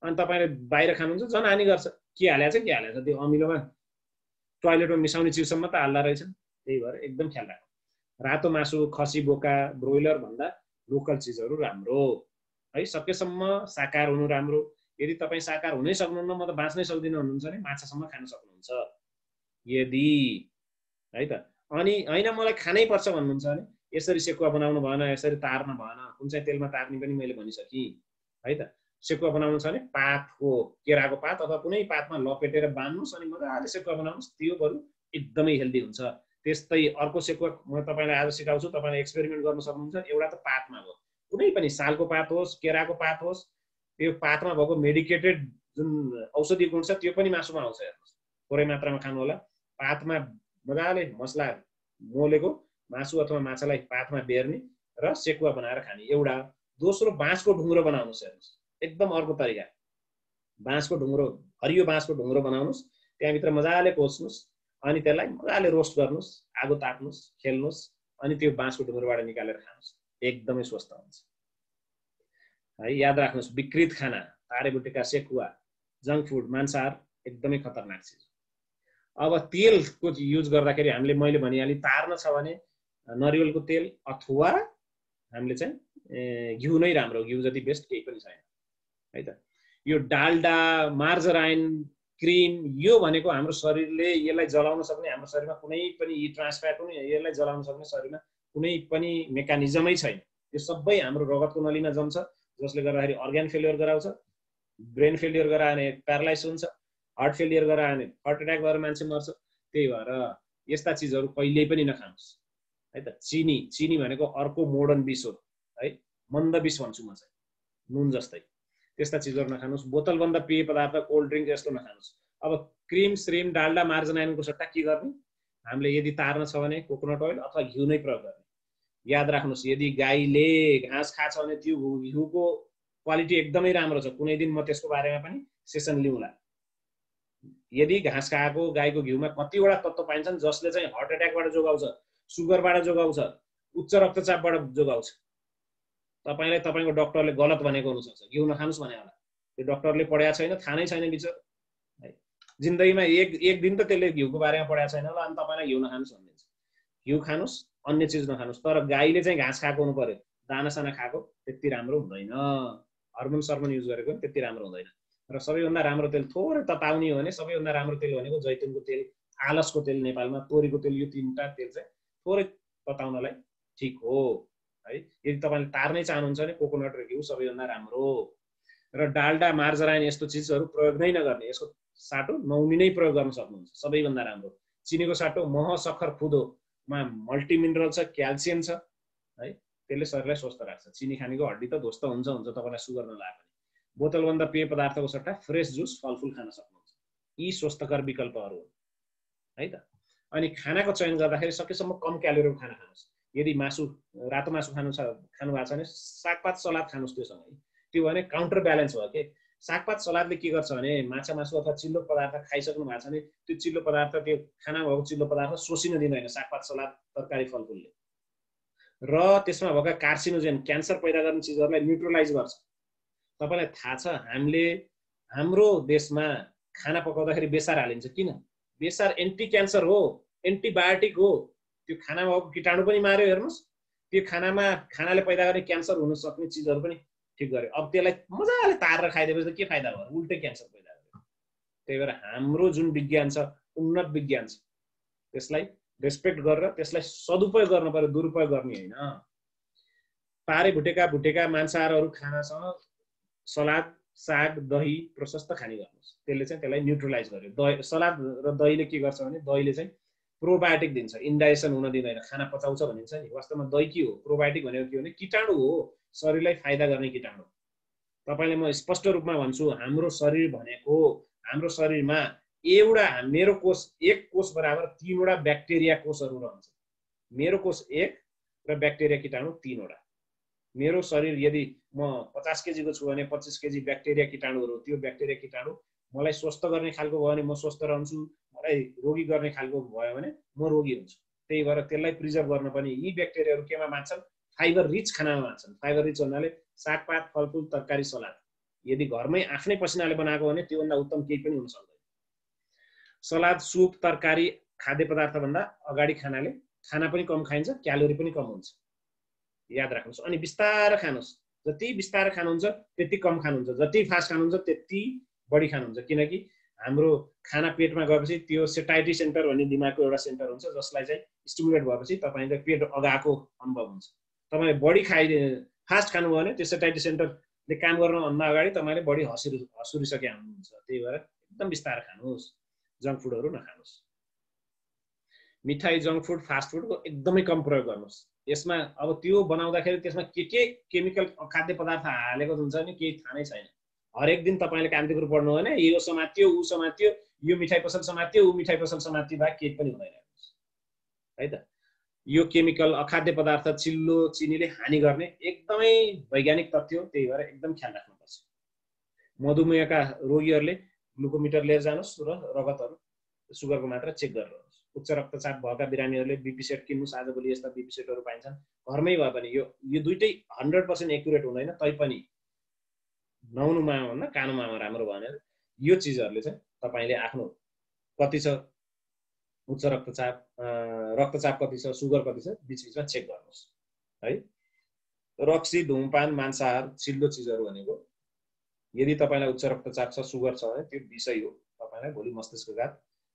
अनि तपाईँले बाहिर खानुहुन्छ झन् हानि गर्छ। के हालेको छ त्यो अमिलोमा टोयलेटमा मिसाउने चिजसम्म त हाल्दा रहेछन्। त्यही भएर एकदम ख्याल राख्नु। रातो मासु, खसी, बोका, ब्रोइलर भन्दा लोकल चिजहरू राम्रो है। सकेसम्म शाकाहार हुनु राम्रो। यदि तपाईँ शाकाहार हुनै सक्नुहुन्न, म त बाँच्नै सक्दिनँ भन्नुहुन्छ भने माछासम्म खान सक्नुहुन्छ यदि, है त। अनि होइन मलाई खानै पर्छ भन्नुहुन्छ भने यसरी सेकुवा बनाउनु भएन, यसरी तार्न भएन, कुन चाहिँ तेलमा तार्ने पनि मैले भनिसकेँ, है त। सेकुवा बनाउनु छ भने पातको, केराको पात अथवा कुनै पातमा लपेटेर बान्नुहोस् अनि मजाले सेकुवा बनाउनुहोस्, त्यो बरु एकदमै हेल्दी हुन्छ। त्यस्तै अर्को सेकुवा म तपाईँलाई आज सिकाउँछु, तपाईँले एक्सपेरिमेन्ट गर्न सक्नुहुन्छ। एउटा त पातमा हो, कुनै पनि सालको पात होस्, केराको पात होस्, त्यो पातमा भएको मेडिकेटेड जुन औषधि गुण छ त्यो पनि मासुमा आउँछ। हेर्नुहोस्, थोरै मात्रामा खानु होला। पातमा मजाले मसला मोलेको मासु अथवा माछालाई पातमा बेर्ने र सेकुवा बनाएर खाने एउटा। दोस्रो, बाँसको ढुङ्ग्रो बनाउनुहोस्। हेर्नुहोस्, एकदम अर्को तरिका। बाँसको ढुङ्ग्रो, हरियो बाँसको ढुङ्ग्रो बनाउनुहोस्, त्यहाँभित्र मजाले कोच्नुहोस् अनि त्यसलाई मजाले रोस्ट गर्नुहोस्, आगो ताप्नुहोस्, खेल्नुहोस् अनि त्यो बाँसको ढुङ्ग्रोबाट निकालेर खानुहोस्, एकदमै स्वस्थ हुन्छ है। याद राख्नुहोस्, विकृत खाना, तारेबुटेका, सेकुवा, जङ्क फुड, मांसाहार एकदमै खतरनाक चिज। अब तेलको युज गर्दाखेरि हामीले मैले भनिहालेँ, तार्न छ भने नरिवलको तेल अथवा हामीले चाहिँ घिउ नै राम्रो, घिउ जति बेस्ट केही पनि छैन, है त। यो डाल्डा, मार्जराइन, क्रिम, यो भनेको हाम्रो शरीरले यसलाई जलाउन सक्ने, हाम्रो शरीरमा कुनै पनि यी ट्रान्सफ्याट पनि यसलाई जलाउन सक्ने शरीरमा कुनै पनि मेकानिजमै छैन। यो सबै हाम्रो रगतको नलीमा जम्छ, जसले गर्दाखेरि अर्ग्यान फेलियर गराउँछ, ब्रेन फेलियर गरायो भने प्यारालाइज हुन्छ, हार्ट फेलियर गरायो भने हार्ट एट्याक भएर मान्छे मर्छ। त्यही भएर यस्ता चिजहरू कहिल्यै पनि नखानुहोस्, है त। चिनी, चिनी भनेको अर्को मोडर्न विष हो, है, मन्द विष भन्छु म चाहिँ, नुन जस्तै। त्यस्ता चिजहरू नखानुहोस्। बोतलबन्द पेय पदार्थ, कोल्ड ड्रिङ्क यस्तो नखानुहोस्। अब क्रिम, श्रिम, डाल्डा, मार्जराइनको सट्टा के गर्ने, हामीले यदि तार्न छ भने कोकोनट ओइल अथवा घिउ नै प्रयोग गर्ने। याद राख्नुहोस्, यदि गाईले घाँस खाछ भने त्यो घिउको क्वालिटी एकदमै राम्रो छ। कुनै दिन म त्यसको बारेमा पनि सेसन लिउँला। यदि घाँस खाएको गाईको घिउमा कतिवटा तत्त्व पाइन्छन् जसले चाहिँ हार्ट एट्याकबाट जोगाउँछ, सुगरबाट जोगाउँछ, उच्च रक्तचापबाट जोगाउँछ। तपाईँलाई तपाईँको डक्टरले गलत भनेको हुनसक्छ, घिउ नखानुहोस् भने होला, त्यो डक्टरले पढाएको छैन, थाहा नै छैन बिचरा है। जिन्दगीमा एक दिन त त्यसले घिउको बारेमा पढाएको छैन होला, अनि तपाईँलाई घिउ नखानुहोस् भनिदिन्छ। घिउ खानुहोस्, अन्य चिज नखानुहोस्। तर गाईले चाहिँ घाँस खाएको हुनु पर्यो, दानासाना खाएको त्यति राम्रो हुँदैन, हर्मोन सर्मोन युज गरेको पनि त्यति राम्रो हुँदैन। र सबैभन्दा राम्रो तेल थोरै तताउने हो भने सबैभन्दा राम्रो तेल भनेको जैतुनको तेल, आलसको तेल नेपालमा, तोरीको तेल, यो तीनटा तेल चाहिँ थोरै तताउनलाई ठिक हो है। यदि तपाईँले तार्नै चाहनुहुन्छ भने कोकोनट र घिउ सबैभन्दा राम्रो। र डाल्डा, मार्जराइन यस्तो चिजहरू प्रयोग नै नगर्ने, यसको साटो नौनी नै प्रयोग गर्न सक्नुहुन्छ, सबैभन्दा राम्रो। चिनीको साटो मह, सक्खर, खुदोमा मल्टिमिनरल छ, क्याल्सियम छ, है, त्यसले शरीरलाई स्वस्थ राख्छ। चिनी खानेको हड्डी त ध्वस्त हुन्छ, तपाईँलाई सुगर नलागे पनि। बोतलबन्द पेय पदार्थको सट्टा फ्रेस जुस, फलफुल खान सक्नुहुन्छ। यी स्वस्थकर विकल्पहरू हुन्, है त। अनि खानाको चयन गर्दाखेरि सकेसम्म कम क्यालोरीको खाना खानुहोस्। यदि मासु, रातो मासु खानु भएको छ भने सागपात सलाद खानुहोस् त्योसँगै। त्यो भने काउन्टर ब्यालेन्स भयो के। सागपात सलादले के गर्छ भने माछा मासु अथवा चिल्लो पदार्थ खाइसक्नु भएको छ भने त्यो चिल्लो पदार्थ, त्यो खाना भएको चिल्लो पदार्थ सोसिन दिँदैन सागपात सलाद, तरकारी, फलफुलले। र त्यसमा भएका कार्सिनोजेन, क्यान्सर पैदा गर्ने चिजहरूलाई न्युट्रलाइज गर्छ। तपाईँलाई थाहा छ हामीले हाम्रो देशमा खाना पकाउँदाखेरि बेसार हालिन्छ, किन? बेसार एन्टी क्यान्सर हो, एन्टिबायोटिक हो। त्यो खानामा भएको कीटाणु पनि मार्यो, हेर्नुहोस्। त्यो खानाले पैदा गर्ने क्यान्सर हुन सक्ने चिजहरू पनि ठिक गर्यो। अब त्यसलाई मजाले तारेर खाइदिएपछि त के फाइदा भयो? उल्टै क्यान्सर पैदा गर्यो। त्यही भएर हाम्रो जुन विज्ञान छ, उन्नत विज्ञान छ, त्यसलाई रेस्पेक्ट गरेर त्यसलाई सदुपयोग गर्न पर्यो, दुरुपयोग गर्ने होइन। तारे भुटेका मांसाहारहरू खानासँग सलाद, साग, दही प्रशस्त खाने गर्नुहोस्। त्यसले चाहिँ त्यसलाई न्युट्रलाइज गर्यो। दही, सलाद र दहीले के गर्छ भने दहीले चाहिँ प्रोबायोटिक दिन्छ, इन्डाइजेसन हुन दिँदैन, खाना पचाउँछ भनिन्छ नि। वास्तवमा दही के हो? प्रोबायोटिक भनेको के हो भने कीटाणु हो, शरीरलाई फाइदा गर्ने कीटाणु। तपाईँले म स्पष्ट रूपमा भन्छु, हाम्रो शरीर भनेको, हाम्रो शरीरमा एउटा, मेरो कोष, एक कोष बराबर 3 वटा ब्याक्टेरिया कोषहरू रहन्छ। मेरो कोष 1 र ब्याक्टेरिया कीटाणु 3 वटा। मेरो शरीर यदि म 50 केजीको छु भने 25 केजी ब्याक्टेरिया कीटाणुहरू, त्यो ब्याक्टेरिया कीटाणु मलाई स्वस्थ गर्ने खालको भयो भने म स्वस्थ रहन्छु, मलाई रोगी गर्ने खालको भयो भने म रोगी हुन्छु। त्यही भएर त्यसलाई प्रिजर्भ गर्न पनि यी ब्याक्टेरियाहरू केमा बाँच्छन्? फाइबर रिच खानामा बाँच्छन्। फाइबर रिच भन्नाले सागपात, फलफुल, तरकारी, सलाद। यदि घरमै आफ्नै पसिनाले बनाएको भने त्योभन्दा उत्तम केही पनि हुन सक्दैन। सलाद, सुप, तरकारी खाद्य पदार्थभन्दा अगाडि खानाले खाना पनि कम खाइन्छ, क्यालोरी पनि कम हुन्छ, याद राख्नुहोस्। अनि बिस्तारै खानुहोस्, जति बिस्तारै खानुहुन्छ त्यति कम खानुहुन्छ, जति फास्ट खानुहुन्छ त्यति बढी खानुहुन्छ। किनकि हाम्रो खाना पेटमा गएपछि त्यो सेटाइटी सेन्टर भन्ने दिमागको एउटा सेन्टर हुन्छ जसलाई चाहिँ स्टिमुलेट भएपछि तपाईँले पेट अगाएको अनुभव हुन्छ। तपाईँले बढी फास्ट खानुभयो भने त्यो सेटाइटी सेन्टरले काम गर्नुभन्दा अगाडि तपाईँले बढी हसुरिसके हुनुहुन्छ। त्यही भएर एकदम बिस्तारै खानुहोस्, जङ्क फुडहरू नखानुहोस्। मिठाई, जङ्क फुड, फास्ट फुडको एकदमै कम प्रयोग गर्नुहोस्। यसमा अब त्यो बनाउँदाखेरि त्यसमा के केमिकल खाद्य पदार्थ हालेको हुन्छ नि केही थाहा नै छैन। हरेक दिन तपाईँले कान्तिपुर पढ्नु हो भने यो समात्यो, ऊ समात्यो, यो मिठाई पसल समात्यो, ऊ मिठाई पसल समात्यो बाहेक केही पनि हुँदैन है त। यो केमिकल अखाद्य पदार्थ चिल्लो चिनीले हानि गर्ने एकदमै वैज्ञानिक तथ्य हो। त्यही भएर एकदम ख्याल राख्नुपर्छ। मधुमेहका रोगीहरूले ग्लुकोमिटर लिएर जानुहोस् र रगतहरू सुगरको मात्रा चेक गरेर उच्च रक्तचाप भएका बिरामीहरूले बीपी सेट किन्नुहोस्। आजभोलि यस्ता बीपी सेटहरू पाइन्छन् घरमै भए पनि। यो दुइटै 100% एक्युरेट हुँदैन, तैपनि नुहाउनुमा भन्दा कानुमा राम्रो भनेर यो चिजहरूले चाहिँ तपाईँले आफ्नो कति छ उच्च रक्तचाप कति छ, सुगर कति छ, बिचबिचमा चेक गर्नुहोस् है। रक्सी, धुमपान, मांसाहार, चिल्लो चिजहरू भनेको यदि तपाईँलाई उच्च रक्तचाप छ, सुगर छ भने त्यो विषय हो, तपाईँलाई भोलि मस्तिष्कघात,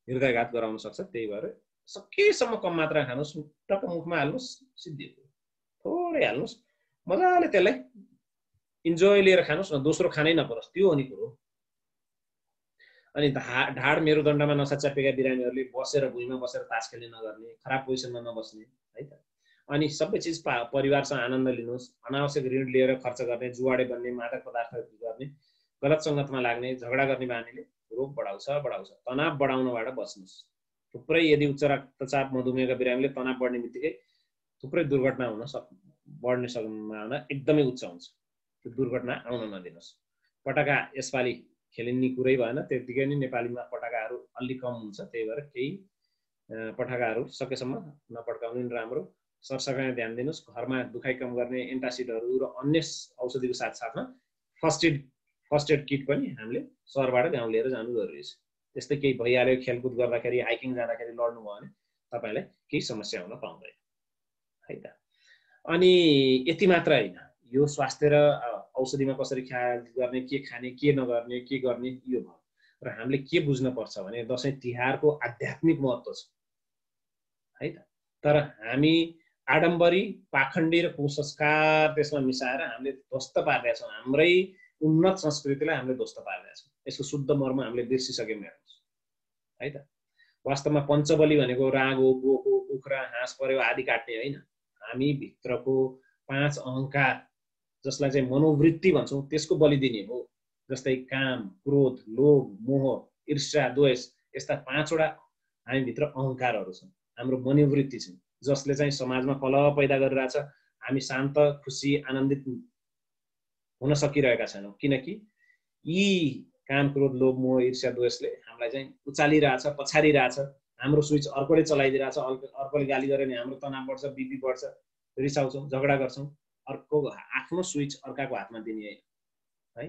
हृदयघात गराउन सक्छ। त्यही भएर सकेसम्म कम मात्रा खानुहोस्, टक्क मुखमा हाल्नुहोस्, सिद्धि थोरै हाल्नुहोस्, मजाले त्यसलाई इन्जोय लिएर खानुहोस् न, दोस्रो खानै नपरोस्, त्यो हो नि कुरो। अनि ढाड मेरुदण्डमा नसा च्यापेका बिरामीहरूले बसेर भुइँमा बसेर तास खेल्ने नगर्ने, खराब पोजिसनमा नबस्ने है त। अनि सबै चिज परिवारसँग आनन्द लिनुहोस्। अनावश्यक ऋण लिएर खर्च गर्ने, जुवाडे बन्ने, मादक पदार्थ गर्ने, गलत सङ्गतमा लाग्ने, झगडा गर्ने बानीले रोग बढाउँछ। तनाव बढाउनबाट बच्नुहोस्। थुप्रै यदि उच्च रक्तचाप मधुमेहका बिरामीले तनाव बढ्ने बित्तिकै थुप्रै दुर्घटना बढ्ने सम्भावना एकदमै उच्च हुन्छ। त्यो दुर्घटना आउन नदिनुहोस्। पटाका यसपालि खेलिने कुरै भएन, त्यतिकै नै नेपालीमा पटाकाहरू अलि कम हुन्छ। त्यही भएर केही पटाकाहरू सकेसम्म नपड्काउनु नि राम्रो। सरसफाइमा ध्यान दिनुहोस्। घरमा दुखाइ कम गर्ने एन्टासिडहरू र अन्य औषधिको साथसाथमा फर्स्ट एड किट पनि हामीले सहरबाट गाउँ लिएर जानु जरुरी छ। त्यस्तै केही भइहाल्यो, खेलकुद गर्दाखेरि, हाइकिङ जाँदाखेरि लड्नु भयो भने तपाईँलाई केही समस्या हुन पाउँदैन है त। अनि यति मात्र होइन, यो स्वास्थ्य र औषधिमा कसरी ख्याल गर्ने, के खाने, के नगर्ने, के गर्ने, यो भयो। र हामीले के बुझ्न पर्छ भने दसैँ तिहारको आध्यात्मिक महत्त्व छ है त। तर हामी आडम्बरी, पाखण्डी र कुसंस्कार त्यसमा मिसाएर हामीले ध्वस्त पारिरहेका छौँ। हाम्रै उन्नत संस्कृतिलाई हामीले ध्वस्त पारिरहेका छौँ। यसको शुद्ध मर्म हामीले बिर्सिसक्यौँ हेर्नुहोस् है त। वास्तवमा पञ्चबली भनेको रागो, बोको, कुखुरा, हाँस पर्यो आदि काट्ने होइन। हामी भित्रको 5 अहङ्कार जसलाई चाहिँ मनोवृत्ति भन्छौँ त्यसको बलि दिने हो। जस्तै काम, क्रोध, लोभ, मोह, ईर्ष्या, द्वेष, यस्ता 5वटा हामीभित्र अहङ्कारहरू छन्, हाम्रो मनोवृत्ति छन्, जसले चाहिँ समाजमा कलह पैदा गरिरहेछ। हामी शान्त, खुसी, आनन्दित हुन सकिरहेका छैनौँ, किनकि यी काम, क्रोध, लोभ, मोह, ईर्ष्या, द्वेषले हामीलाई चाहिँ उचालिरहेछ, पछाडिरहेछ। हाम्रो स्विच अर्कोले चलाइदिरहेछ। अर्कोले गाली गऱ्यो भने हाम्रो तनाव बढ्छ, बिपी बढ्छ, रिसाउँछौँ, झगडा गर्छौँ। अर्को आफ्नो स्विच अर्काको हातमा दिने होइन है।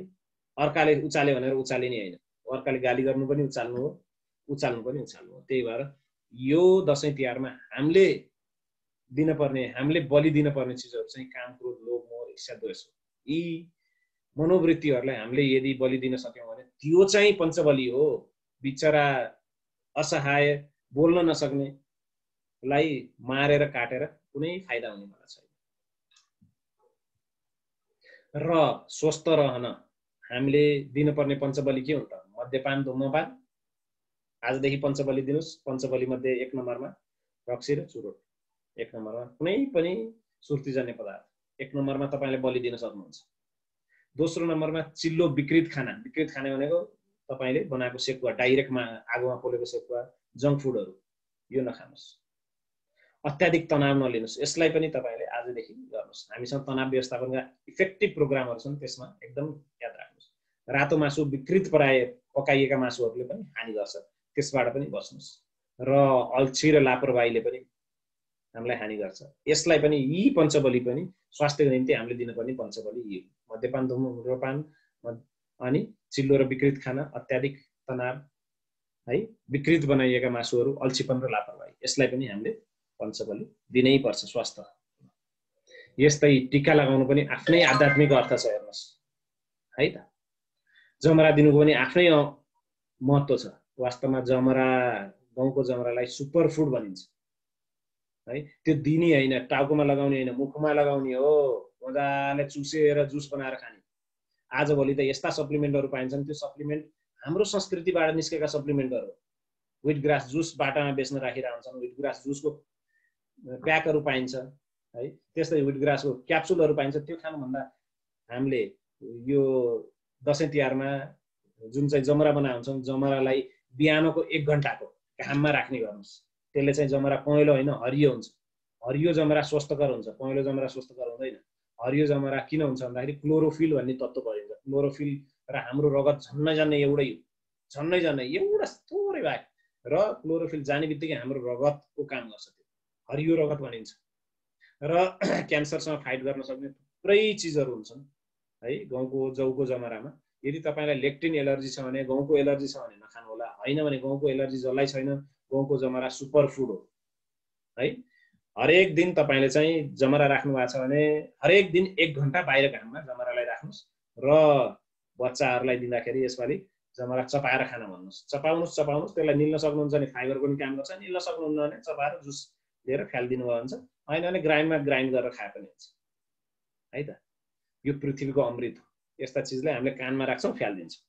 अर्काले उचाल्यो भनेर उचालिने होइन, अर्काले गाली गर्नु पनि उचाल्नु हो, उचाल्नु पनि उचाल्नु हो। त्यही भएर यो दसैँ तिहारमा हामीले दिनुपर्ने, हामीले बलि दिनुपर्ने चिजहरू चाहिँ काम, क्रोध, लोभ, मोह, ईर्ष्या, द्वेष हो। यी मनोवृत्तिहरूलाई हामीले यदि बलि दिन सक्यौँ भने त्यो चाहिँ पञ्चबली हो। बिचरा असहाय, बोल्न नसक्नेलाई मारेर काटेर कुनै फाइदा हुने वाला छैन। र स्वस्थ रहन हामीले दिनुपर्ने पञ्चबली के हो त? मद्यपान, धुम्रपान। आजदेखि पञ्चबली दिनुहोस्। पञ्चबली मध्ये 1 नम्बरमा रक्सी र चुरोट, 1 नम्बरमा कुनै पनि सुर्तीजन्य पदार्थ 1 नम्बरमा तपाईँले बलि दिन सक्नुहुन्छ। दोस्रो नम्बरमा चिल्लो विकृत खाना। विकृत खाना भनेको तपाईँले बनाएको सेकुवा, डाइरेक्टमा आगोमा पोलेको सेकुवा, जङ्क फुडहरू, यो नखानुहोस्। अत्याधिक तनाव नलिनुहोस्। यसलाई पनि तपाईँले आजदेखि गर्नुहोस्। हामीसँग तनाव व्यवस्थापनका इफेक्टिभ प्रोग्रामहरू छन्, त्यसमा एकदम याद राख्नुहोस्। रातो मासु, विकृत पकाइएका मासुहरूले पनि हानि गर्छ, त्यसबाट पनि बस्नुहोस्। र अल्छी र लापरवाहीले पनि हामीलाई हानि गर्छ। यसलाई पनि यी पञ्चबली पनि स्वास्थ्यको निम्ति हामीले दिनुपर्ने पञ्चबली यी हो। मद्यपान, धुम्रपान, अनि चिल्लो र विकृत खाना, अत्याधिक तनाव है विकृत बनाइएका मासुहरू, अल्छीपन र लापरवाही, यसलाई पनि हामीले पञ्चबली दिनै पर्छ स्वास्थ्य। यस्तै टीका लगाउनु पनि आफ्नै आध्यात्मिक अर्थ छ हेर्नुहोस् है त। जमरा दिनुको पनि आफ्नै महत्त्व छ। वास्तवमा जमरा, गाउँको जमरालाई सुपर फुड भनिन्छ है। त्यो दिने होइन, टाउकोमा लगाउने होइन, मुखमा लगाउने हो, मजाले चुसेर जुस बनाएर खाने। आजभोलि त यस्ता सप्लिमेन्टहरू पाइन्छन्, त्यो सप्लिमेन्ट हाम्रो संस्कृतिबाट निस्केका सप्लिमेन्टहरू। व्हिट ग्रास जुस बाटामा बेच्न राखिरहेका हुन्छन्, व्हिट ग्रास जुसको प्याकहरू पाइन्छ है, त्यस्तै व्हिट ग्रासको क्याप्सुलहरू पाइन्छ। त्यो खानुभन्दा हामीले यो दसैँ तिहारमा जुन चाहिँ जमरा बनाएको हुन्छौँ, जमरालाई बिहानको 1 घण्टाको घाममा राख्ने गर्नुहोस्। त्यसले चाहिँ जमरा पहेँलो होइन हरियो हुन्छ। हरियो जमरा स्वस्थकर हुन्छ, पहेँलो जमरा स्वस्थकर हुँदैन। हरियो जमरा किन हुन्छ भन्दाखेरि क्लोरोफिल भन्ने तत्त्व पाइन्छ। क्लोरोफिल र हाम्रो रगत झन्नै एउटा थोरै भाग र क्लोरोफिल जाने बित्तिकै हाम्रो रगतको काम गर्छ। त्यो हरियो रगत भनिन्छ। र क्यान्सरसँग फाइट गर्न सक्ने थुप्रै चिजहरू हुन्छन् है गाउँको जौको जमरामा। यदि तपाईँलाई लेक्टिन एलर्जी छ भने, गाउँको एलर्जी छ भने नखानु होला। होइन भने गाउँको एलर्जी जसलाई छैन, गाउँको जमरा सुपर फुड हो है। हरेक दिन तपाईँले चाहिँ जमरा राख्नु भएको छ भने हरेक दिन 1 घण्टा बाहिर घाममा जमरालाई राख्नुहोस् र बच्चाहरूलाई दिँदाखेरि यसपालि जमरा चपाएर खान भन्नुहोस्। चपाउनुहोस्। त्यसलाई निल्न सक्नुहुन्छ भने फाइबरको पनि काम गर्छ, निल्न सक्नुहुन्न भने चपाएर जुस लिएर फ्यालिदिनु भयो हुन्छ। होइन भने ग्राइन्डमा ग्राइन्ड गरेर खाए पनि हुन्छ है त। यो पृथ्वीको अमृत हो। यस्ता चिजलाई हामीले कानमा राख्छौँ, फ्यालिदिन्छौँ।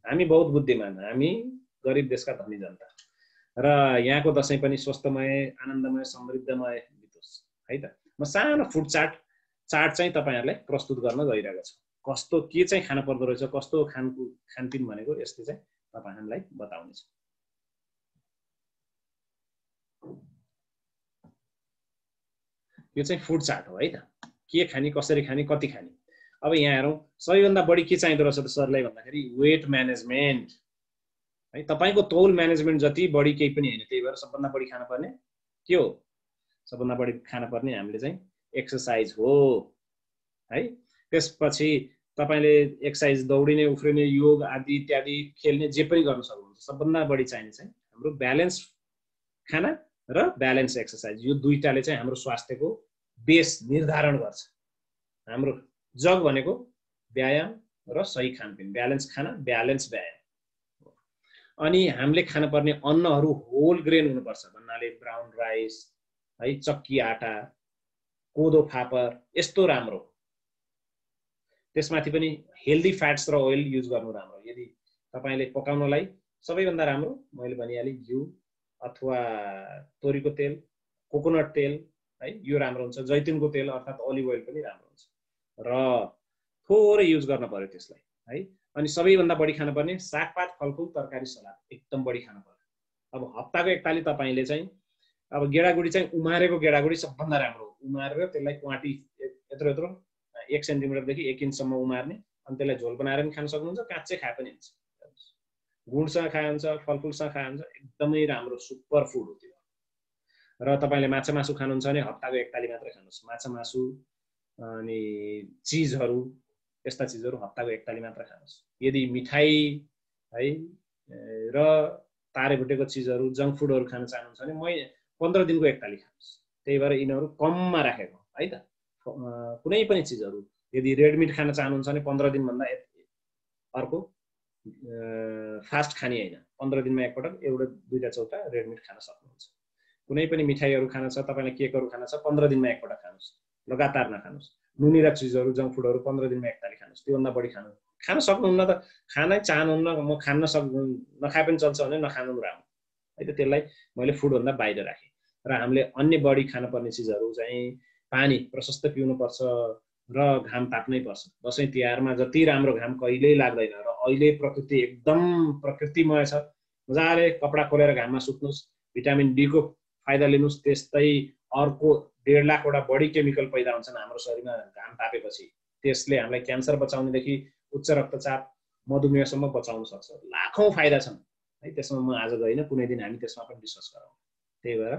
हामी बहुत बुद्धिमान, हामी गरिब देशका धनी जनता। र यहाँको दसैँ पनि स्वस्थमय, आनन्दमय, समृद्धमय बितोस् है त। म सानो फुड चार्ट चाहिँ तपाईँहरूलाई प्रस्तुत गर्न गइरहेको छु। कस्तो के चाहिँ खान पर्दो रहेछ, कस्तो खानपिन भनेको यसले चाहिँ तपाईँहरूलाई बताउनेछ। यो चाहिँ फुड चार्ट हो है त। के खाने, कसरी खाने, कति खाने। अब यहाँ हेरौँ, सबैभन्दा बढी के चाहिँदो रहेछ त सरलाई भन्दाखेरि वेट म्यानेजमेन्ट है। तपाईँको तौल म्यानेजमेन्ट जति बढी केही पनि होइन। त्यही भएर सबभन्दा बढी खानुपर्ने के हो? सबभन्दा बढी खानुपर्ने हामीले चाहिँ एक्सर्साइज हो है। त्यसपछि तपाईँले एक्सर्साइज, दौडिने, उफ्रिने, योग आदि इत्यादि, खेल्ने जे पनि गर्न सक्नुहुन्छ। सबभन्दा बढी चाहिने चाहिँ हाम्रो ब्यालेन्स खाना र ब्यालेन्स एक्सर्साइज। यो दुईटाले चाहिँ हाम्रो स्वास्थ्यको बेस निर्धारण गर्छ। हाम्रो जग भनेको व्यायाम र सही खानपिन, ब्यालेन्स खाना, ब्यालेन्स व्यायाम। अनि हामीले खानुपर्ने अन्नहरू होल ग्रेन हुनुपर्छ भन्नाले ब्राउन राइस है, चक्की आटा, कोदो फापर, यस्तो राम्रो। त्यसमाथि पनि हेल्दी फ्याट्स र ओइल युज गर्नु राम्रो। यदि तपाईँले पकाउनलाई सबैभन्दा राम्रो मैले भनिहालेँ घिउ अथवा तोरीको तेल, कोकोनट तेल है, यो राम्रो हुन्छ। जैतुनको तेल अर्थात् अलिभ ओइल पनि राम्रो हुन्छ र थोरै युज गर्न पर्यो त्यसलाई है। अनि सबैभन्दा बढी खानुपर्ने सागपात, फलफुल, तरकारी, सलाद एकदम बढी खानु पर्यो। अब हप्ताको एकताली तपाईँले चाहिँ अब गेडागुडी चाहिँ उमारेको गेडागुडी सबभन्दा राम्रो हो। उमारेर त्यसलाई क्वाटी यत्रो 1 सेन्टिमिटरदेखि 1 इन्चसम्म उमार्ने, अनि त्यसलाई झोल बनाएर पनि खान सक्नुहुन्छ, काँचै खाए पनि हुन्छ। गुडसँग खाए हुन्छ, फलफुलसँग खाए हुन्छ, एकदमै राम्रो सुपर फुड हो त्यो। र तपाईँले माछा मासु खानुहुन्छ भने हप्ताको एकताली मात्रै खानुहोस्। माछा मासु अनि चिजहरू, यस्ता चिजहरू हप्ताको एकताली मात्र खानुहोस्। यदि मिठाई है र तारे भुटेको चिजहरू, जङ्क फुडहरू खान चाहनुहुन्छ भने 15 दिनको एकताली खानुहोस्। त्यही भएर यिनीहरू कममा राखेको है त। कुनै पनि चिजहरू यदि रेड मिट खान चाहनुहुन्छ भने 15 दिनभन्दा अर्को फास्ट खाने होइन। 15 दिनमा एकपटक एउटा 2टा 4टा रेड मिट खान सक्नुहुन्छ। कुनै पनि मिठाईहरू खान छ, तपाईँलाई केकहरू खान छ, 15 दिनमा एकपटक खानुहोस्, लगातार नखानुहोस्। नुनिला चिजहरू, जङ्क फुडहरू 15 दिनमा एकताली खानुहोस्। त्योभन्दा बढी खान सक्नुहुन्न त, खानै चाहनुहुन्न, म खान नखाए पनि चल्छ भने नखानु राम्रो है त। त्यसलाई मैले फुडभन्दा बाहिर राखेँ। र हामीले अन्य बढी खानुपर्ने चिजहरू चाहिँ पानी प्रशस्त पिउनुपर्छ र घाम ताप्नै पर्छ। दसैँ तिहारमा जति राम्रो घाम कहिल्यै लाग्दैन र अहिले प्रकृति एकदम प्रकृतिमय छ। मजाले कपडा खोलेर घाममा सुत्नुहोस्, भिटामिन डी को फाइदा लिनुहोस्। त्यस्तै अर्को 1.5 लाखवटा बढी केमिकल पैदा हुन्छन् हाम्रो शरीरमा घाम तापेपछि। त्यसले हामीलाई क्यान्सर बचाउनेदेखि उच्च रक्तचाप, मधुमेहसम्म बचाउन सक्छ। लाखौं फाइदा छन् है। त्यसमा म आज गइन, कुनै दिन हामी त्यसमा पनि डिस्कस गरौँ। त्यही भएर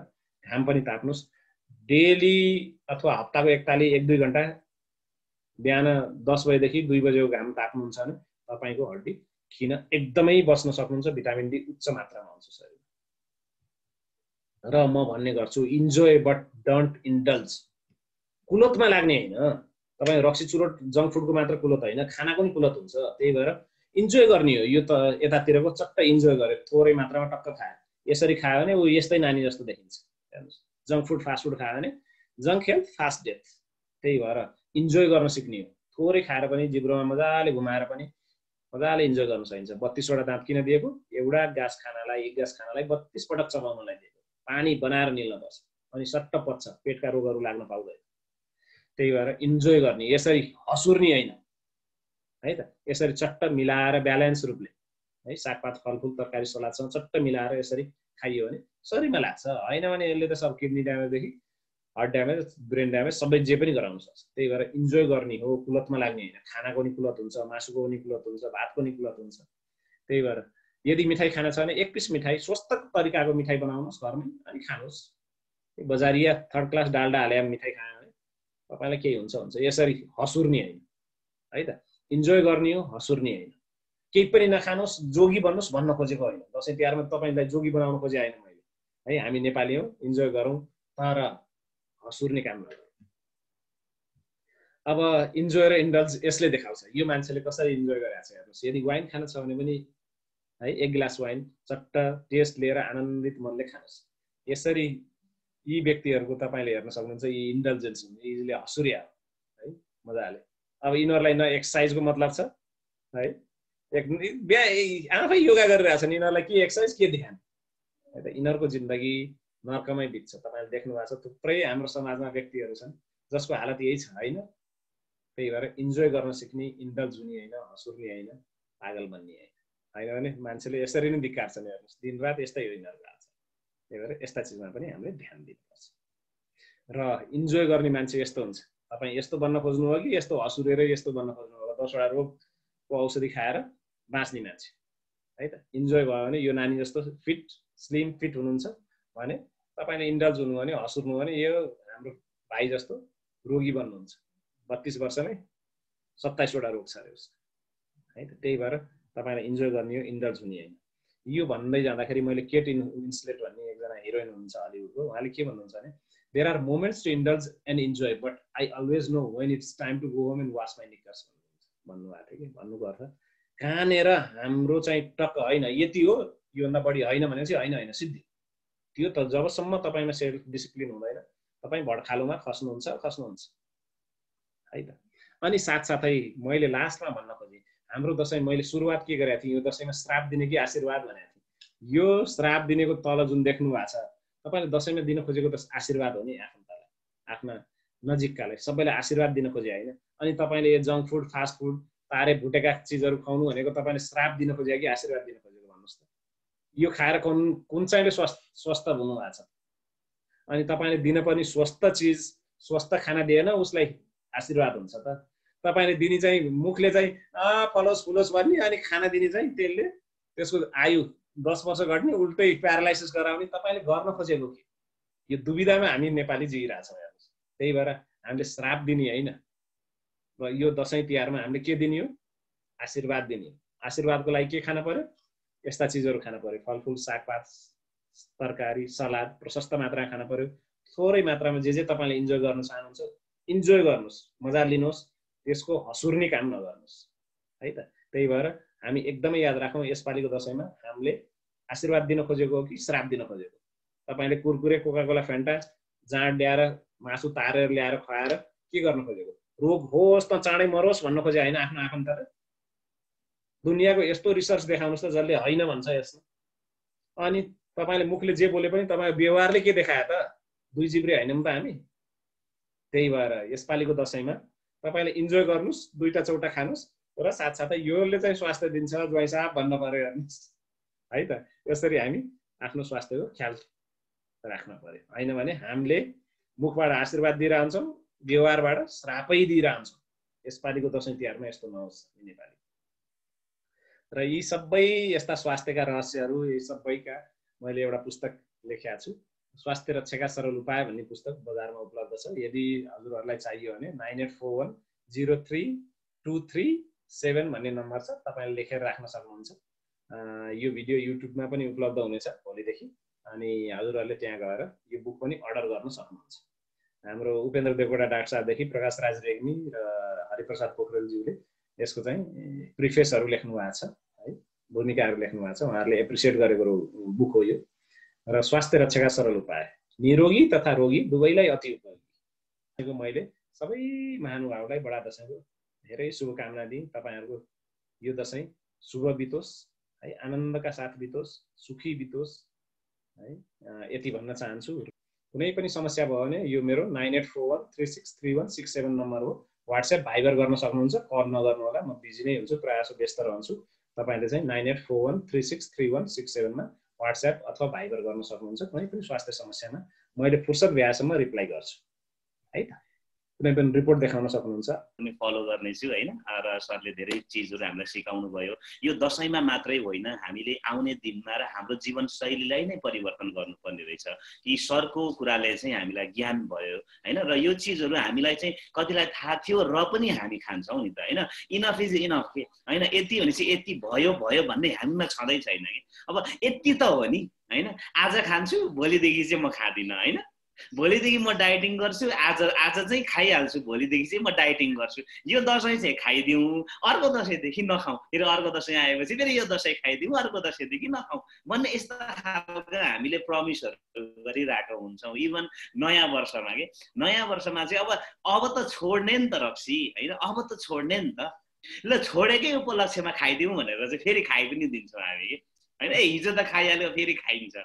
घाम पनि ताप्नुहोस्। डेली अथवा हप्ताको एकताली 1-2 घण्टा बिहान 10 बजेदेखि 2 बजेको घाम ताप्नुहुन्छ भने तपाईँको हड्डी खिन एकदमै बस्न सक्नुहुन्छ, भिटामिन डी उच्च मात्रामा हुन्छ शरीरमा। र म भन्ने गर्छु इन्जोय बट डोन्ट इन्डल्ज। कुलतमा लाग्ने होइन, तपाईँ रक्सी चुरोट जङ्क फुडको मात्र कुलत होइन, खानाको पनि कुलत हुन्छ। त्यही भएर इन्जोय गर्ने हो। यो त यतातिरको चट्ट इन्जोय गरे, थोरै मात्रामा टक्क खायो, यसरी खायो भने ऊ यस्तै नानी जस्तो देखिन्छ। हेर्नुहोस्, जङ्क फुड फास्ट फुड खायो भने जङ्क हेल्थ फास्ट डेथ। त्यही भएर इन्जोय गर्न सिक्ने हो। थोरै खाएर पनि जिब्रोमा मजाले घुमाएर पनि मजाले इन्जोय गर्न सकिन्छ। 32 वटा दाँत किन दिएको? एउटा गाँस खानालाई, एक गाँस खानालाई 32 पटक चबाउनलाई दिएको। पानी बनाएर निल्नुपर्छ, अनि सट्ट पच्छ, पेटका रोगहरू लाग्न पाउँदैन। त्यही भएर इन्जोय गर्ने, यसरी हसुर्ने होइन है त। यसरी चट्ट मिलाएर ब्यालेन्स रूपले है, सागपात फलफुल तरकारी सलादसँग चट्ट मिलाएर यसरी खाइयो भने शरीरमा लाग्छ। होइन भने यसले त सब किडनी ड्यामेजदेखि हार्ट ड्यामेज, ब्रेन ड्यामेज सबै जे पनि गराउन सक्छ। त्यही भएर इन्जोय गर्ने हो, कुलतमा लाग्ने होइन। खानाको नि कुलत हुन्छ, मासुको पनि कुलत हुन्छ, भातको नि कुलत हुन्छ। त्यही भएर यदि मिठाई खाना छ भने एक पिस मिठाई स्वस्थ तरिकाको मिठाई बनाउनुहोस् घरमै अनि खानुहोस्। बजारिया थर्ड क्लास डाल्डा हालेर मिठाई खायो भने तपाईँलाई केही हुन्छ। यसरी हसुर्ने होइन है त। इन्जोय गर्ने हो, हसुर्ने होइन। केही पनि नखानुहोस्, जोगी बन्नुहोस् भन्न खोजेको होइन। दसैँ तिहारमा तपाईँलाई जोगी बनाउन खोजे होइन मैले है। हामी नेपाली हौँ, इन्जोय गरौँ, तर हसुर्ने काम नगरौँ। अब इन्जोय र इन्डल्ज यसले देखाउँछ यो मान्छेले कसरी इन्जोय गरिरहेको छ। हेर्नुहोस्, यदि वाइन खान छ भने पनि है, एक गिलास वाइन चट्ट टेस्ट लिएर आनन्दित मनले खानुहोस्। यसरी यी व्यक्तिहरूको तपाईँले हेर्न सक्नुहुन्छ, यी इन्डल्जेन्स हुन्छ, यीले हसुर्या है मजाले। अब यिनीहरूलाई न एक्सर्साइजको मतलब छ है, आफै योगा गरिरहेछन्, यिनीहरूलाई के एक्सर्साइज के ध्यान है त। यिनीहरूको जिन्दगी नर्कमै बित्छ। तपाईँले देख्नु भएको छ, थुप्रै हाम्रो समाजमा व्यक्तिहरू छन् जसको हालत यही छ होइन। त्यही भएर इन्जोय गर्न सिक्ने, इन्डल्ज हुने होइन, हसुर्ने होइन, पागल बन्ने होइन। होइन भने मान्छेले यसरी नै धिक्कार्छन्। हेर्नुहोस्, दिनरात यस्तै हो यिनीहरूको हाल छ। त्यही भएर यस्ता चिजमा पनि हामीले ध्यान दिनुपर्छ। र इन्जोय गर्ने मान्छे यस्तो हुन्छ, तपाईँ यस्तो बन्न खोज्नु हो कि यस्तो हसुरेर यस्तो बन्न खोज्नु हो? 10 वटा रोगको औषधि खाएर बाँच्ने मान्छे है त। इन्जोय भयो भने यो नानी जस्तो फिट स्लिम फिट हुनुहुन्छ भने, तपाईँले इन्डल्ज हुनु भने, हसुर्नु भने यो हाम्रो भाइ जस्तो रोगी बन्नुहुन्छ। 32 वर्षमै 27 वटा रोग छ अरे उसको है त। त्यही भएर तपाईँलाई इन्जोय गर्ने हो, इन्डल्ज हुने होइन। यो भन्दै जाँदाखेरि मैले केट विन्सलेट भन्ने एकजना हिरोइन हुनुहुन्छ हलिउडको, उहाँले के भन्नुहुन्छ भने, there are moments to indulge and enjoy but I always know when it's time to go home and wash my knickers भन्नुभएको थियो कि। भन्नुको अर्थ कहाँनिर हाम्रो चाहिँ टक्क होइन यति हो, योभन्दा बढी होइन भने चाहिँ होइन सिद्धि। त्यो त जबसम्म तपाईँमा सेल्फ डिसिप्लिन हुँदैन, तपाईँ भडखालोमा खस्नुहुन्छ है त। अनि साथसाथै मैले लास्टमा भन्न खोजेँ, हाम्रो दसैँ मैले सुरुवात के गरेको थिएँ, यो दसैँमा श्राप दिने कि आशीर्वाद भनेको थिएँ। यो श्राप दिनेको तल जुन देख्नु भएको छ, तपाईँले दसैँमा दिन खोजेको त आशीर्वाद हो नि। आफन्तलाई, आफ्ना नजिककालाई सबैलाई आशीर्वाद दिन खोजे होइन। अनि तपाईँले यो जङ्क फुड फास्ट फुड तारे भुटेका चिजहरू खुवाउनु भनेको तपाईँले श्राप दिन खोजेको कि आशीर्वाद दिन खोजेको भन्नुहोस् त। यो खाएर कुन चाहिँले स्वस्थ हुनु भएको छ? अनि तपाईँले दिनपर्ने स्वस्थ चिज, स्वस्थ खाना दिएन उसलाई आशीर्वाद हुन्छ त? तपाईँले दिने चाहिँ मुखले चाहिँ फलोस् फुलोस् भन्ने, अनि खाना दिने चाहिँ त्यसले त्यसको आयु 10 वर्ष घट्ने, उल्टै प्यारालाइसिस गराउने। तपाईँले गर्न खोजेको के? यो दुविधामा हामी नेपाली जिइरहेछौँ। हेर्नुहोस्, त्यही भएर हामीले श्राप दिने होइन, र यो दसैँ तिहारमा हामीले के दिने हो? आशीर्वाद दिने हो। आशीर्वादको लागि के खान पर्यो? यस्ता चिजहरू खान पर्यो, फलफुल सागपात तरकारी सलाद प्रशस्त मात्रामा खान पर्यो। थोरै मात्रामा जे तपाईँले इन्जोय गर्न चाहनुहुन्छ इन्जोय गर्नुहोस्, मजा लिनुहोस्, त्यसको हसुर्ने काम नगर्नुहोस् है त। त्यही भएर हामी एकदमै याद राखौँ, यसपालिको दसैँमा हामीले आशीर्वाद दिन खोजेको हो कि श्राप दिन खोजेको? तपाईँले कुरकुरे कोकाकोला फेन्टा जाँड ल्याएर मासु तारेर ल्याएर खुवाएर के गर्न खोजेको? रोग होस् त चाँडै मरोस् भन्न खोजे होइन आफ्नो आफन्तलाई? दुनियाँको यस्तो रिसर्च देखाउनुहोस् त जसले होइन भन्छ यसमा। अनि तपाईँले मुखले जे बोले पनि तपाईँको व्यवहारले के देखायो त? दुई जिब्रे होइनौँ त हामी? त्यही भएर यसपालिको दसैँमा तपाईँले इन्जोय गर्नुहोस्, दुईटा चौटा खानुहोस्, र साथसाथै योले चाहिँ स्वास्थ्य दिन्छ ज्वाइँ साहब भन्न पर्यो हेर्नुहोस् है त। यसरी हामी आफ्नो स्वास्थ्यको ख्याल राख्न पर्यो। होइन भने हामीले मुखबाट आशीर्वाद दिइरहन्छौँ, व्यवहारबाट श्रापै दिइरहन्छौँ। यसपालिको दसैँ तिहारमा यस्तो नहोस् नेपाली। र यी सबै यस्ता स्वास्थ्यका रहस्यहरू, यी सबैका मैले एउटा पुस्तक लेखेको छु, स्वास्थ्य रक्षाका सरल उपाय भन्ने पुस्तक बजारमा उपलब्ध छ। यदि हजुरहरूलाई चाहियो भने 9841032337 7 भन्ने नम्बर छ, तपाईँले लेखेर राख्न सक्नुहुन्छ। यो भिडियो युट्युबमा पनि उपलब्ध हुनेछ भोलिदेखि, अनि हजुरहरूले त्यहाँ गएर यो बुक पनि अर्डर गर्न सक्नुहुन्छ। हाम्रो उपेन्द्र देवकोटा डाक्टर साहबदेखि प्रकाश राज रेग्मी र हरिप्रसाद पोखरेलज्यूले यसको चाहिँ प्रिफेसहरू लेख्नु भएको छ है, भूमिकाहरू लेख्नु भएको छ। उहाँहरूले एप्रिसिएट गरेको बुक हो यो। र स्वास्थ्य रक्षाका सरल उपाय, निरोगी तथा रोगी दुवैलाई अति उपयोगी। मैले सबै महानुभावलाई बडा दशैंको धेरै शुभकामना दिएँ। तपाईँहरूको यो दशैं शुभ बितोस् है, आनन्दका साथ बितोस्, सुखी बितोस् है, यति भन्न चाहन्छु। कुनै पनि समस्या भयो भने यो मेरो 9841363167 नम्बर हो। व्हाट्सएप भाइबर गर्न सक्नुहुन्छ, कल नगर्नु होला, म बिजी नै हुन्छु, प्रायः व्यस्त रहन्छु। तपाईले चाहिँ 9841363167 मा व्हाट्सएप अथवा भाइबर गर्न सक्नुहुन्छ। कुनै पनि स्वास्थ्य समस्यामा मैले फुर्सद भएसम्म रिप्लाई गर्छु है त। कुनै पनि रिपोर्ट देखाउन सक्नुहुन्छ, हामी फलो गर्नेछु हैन। र सरले धेरै चीजहरु हामीलाई सिकाउनु भयो। यो दशैंमा मात्रै होइन, हामीले आउने दिनमा र हाम्रो जीवनशैलीलाई नै परिवर्तन गर्नुपर्ने रहेछ। यी सरको कुराले चाहिँ हामीलाई ज्ञान भयो हैन। र यो चीजहरु हामीलाई चाहिँ कतिलाई थाहा थियो र पनि हामी खान्छौं नि त हैन। इनफ इज इनफ के हैन, यति भनेपछि यति भयो भयो भन्ने हामीमा छँदै छैन के। अब यति त हो नि हैन, आज खान्छु भोलिदेखि चाहिँ म खादिन हैन, भोलिदेखि म डाइटिङ गर्छु, आज चाहिँ खाइहाल्छु, भोलिदेखि चाहिँ म डाइटिङ गर्छु। यो दशैं चाहिँ खाइदिउँ, अर्को दशैंदेखि नखाउँ, फेरि अर्को दशैं आएपछि फेरि यो दशैं खाइदिउँ, अर्को दशैंदेखि नखाउँ भन्ने यस्ता खालका हामीले प्रमिसहरू गरिरहेको हुन्छौँ। इभन नयाँ वर्षमा के, नयाँ वर्षमा चाहिँ अब त छोड्ने नि त रक्सी हैन, अब त छोड्ने नि त, ल छोडेकै उपलक्ष्यमा खाइदिउँ भनेर चाहिँ फेरि खाइ पनि दिन्छौँ हामी हैन। हिजो त खाइहाल्यो फेरि खाइन्छ।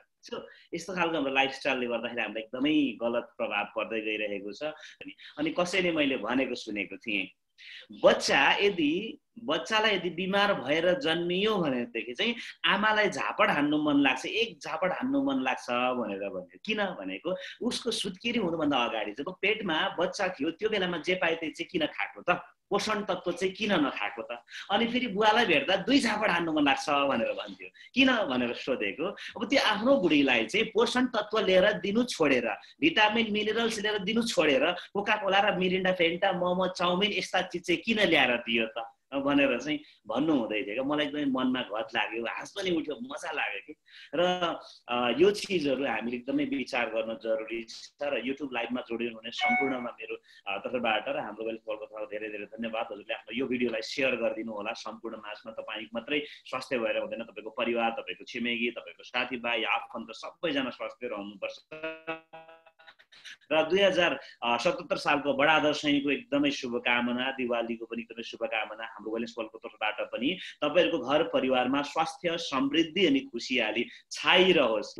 यस्तो खालको हाम्रो लाइफस्टाइलले गर्दाखेरि हामीलाई एकदमै गलत प्रभाव पर्दै गइरहेको छ। अनि कसैले मैले भनेको सुनेको थिएँ, बच्चालाई यदि बिमार भएर जन्मियो भनेदेखि चाहिँ आमालाई झापड हान्नु मन लाग्छ, एक झापड हान्नु मन लाग्छ भनेर भन्यो। किन भनेको उसको सुत्केरी हुनुभन्दा अगाडि जब पेटमा बच्चा थियो त्यो बेलामा जे पाए त्यही चाहिँ किन खाएको त, पोषण तत्त्व चाहिँ किन नखाएको त। अनि फेरि बुवालाई भेट्दा 2 झापड हान्नु मन लाग्छ भनेर भन्थ्यो। किन भनेर सोधेको, अब त्यो आफ्नो बुढीलाई चाहिँ पोषण तत्त्व लिएर दिनु छोडेर, भिटामिन मिनरल्स लिएर दिनु छोडेर कोका कोला र मिरिन्डा, फेन्टा, मोमो, चाउमिन यस्ता चिज चाहिँ किन ल्याएर दियो त भनेर चाहिँ भन्नु हुँदै थियो। मलाई एकदमै मनमा घत लाग्यो, हाँस पनि उठ्यो, मजा लाग्यो कि। र यो चिजहरू हामीले एकदमै विचार गर्न जरुरी छ। र युट्युब लाइभमा जोडिनु हुने सम्पूर्णमा मेरो तर्फबाट र हाम्रो वेल्थ फलको तर्फबाट धेरै धेरै धन्यवाद। हजुरले आफ्नो यो भिडियोलाई सेयर गरिदिनु होला सम्पूर्ण माझमा। तपाईँ मात्रै स्वास्थ्य भएर हुँदैन, तपाईँको परिवार, तपाईँको छिमेकी, तपाईँको साथीभाइ, आफन्त सबैजना स्वास्थ्य रहनुपर्छ। र 2077 सालको बडा दशैंको एकदमै शुभकामना, दिवालीको पनि एकदमै शुभकामना हाम्रो वेलनेस फलको तर्फबाट पनि। तपाईहरुको घर परिवारमा स्वास्थ्य, समृद्धि अनि खुशियाली छाइरहोस्।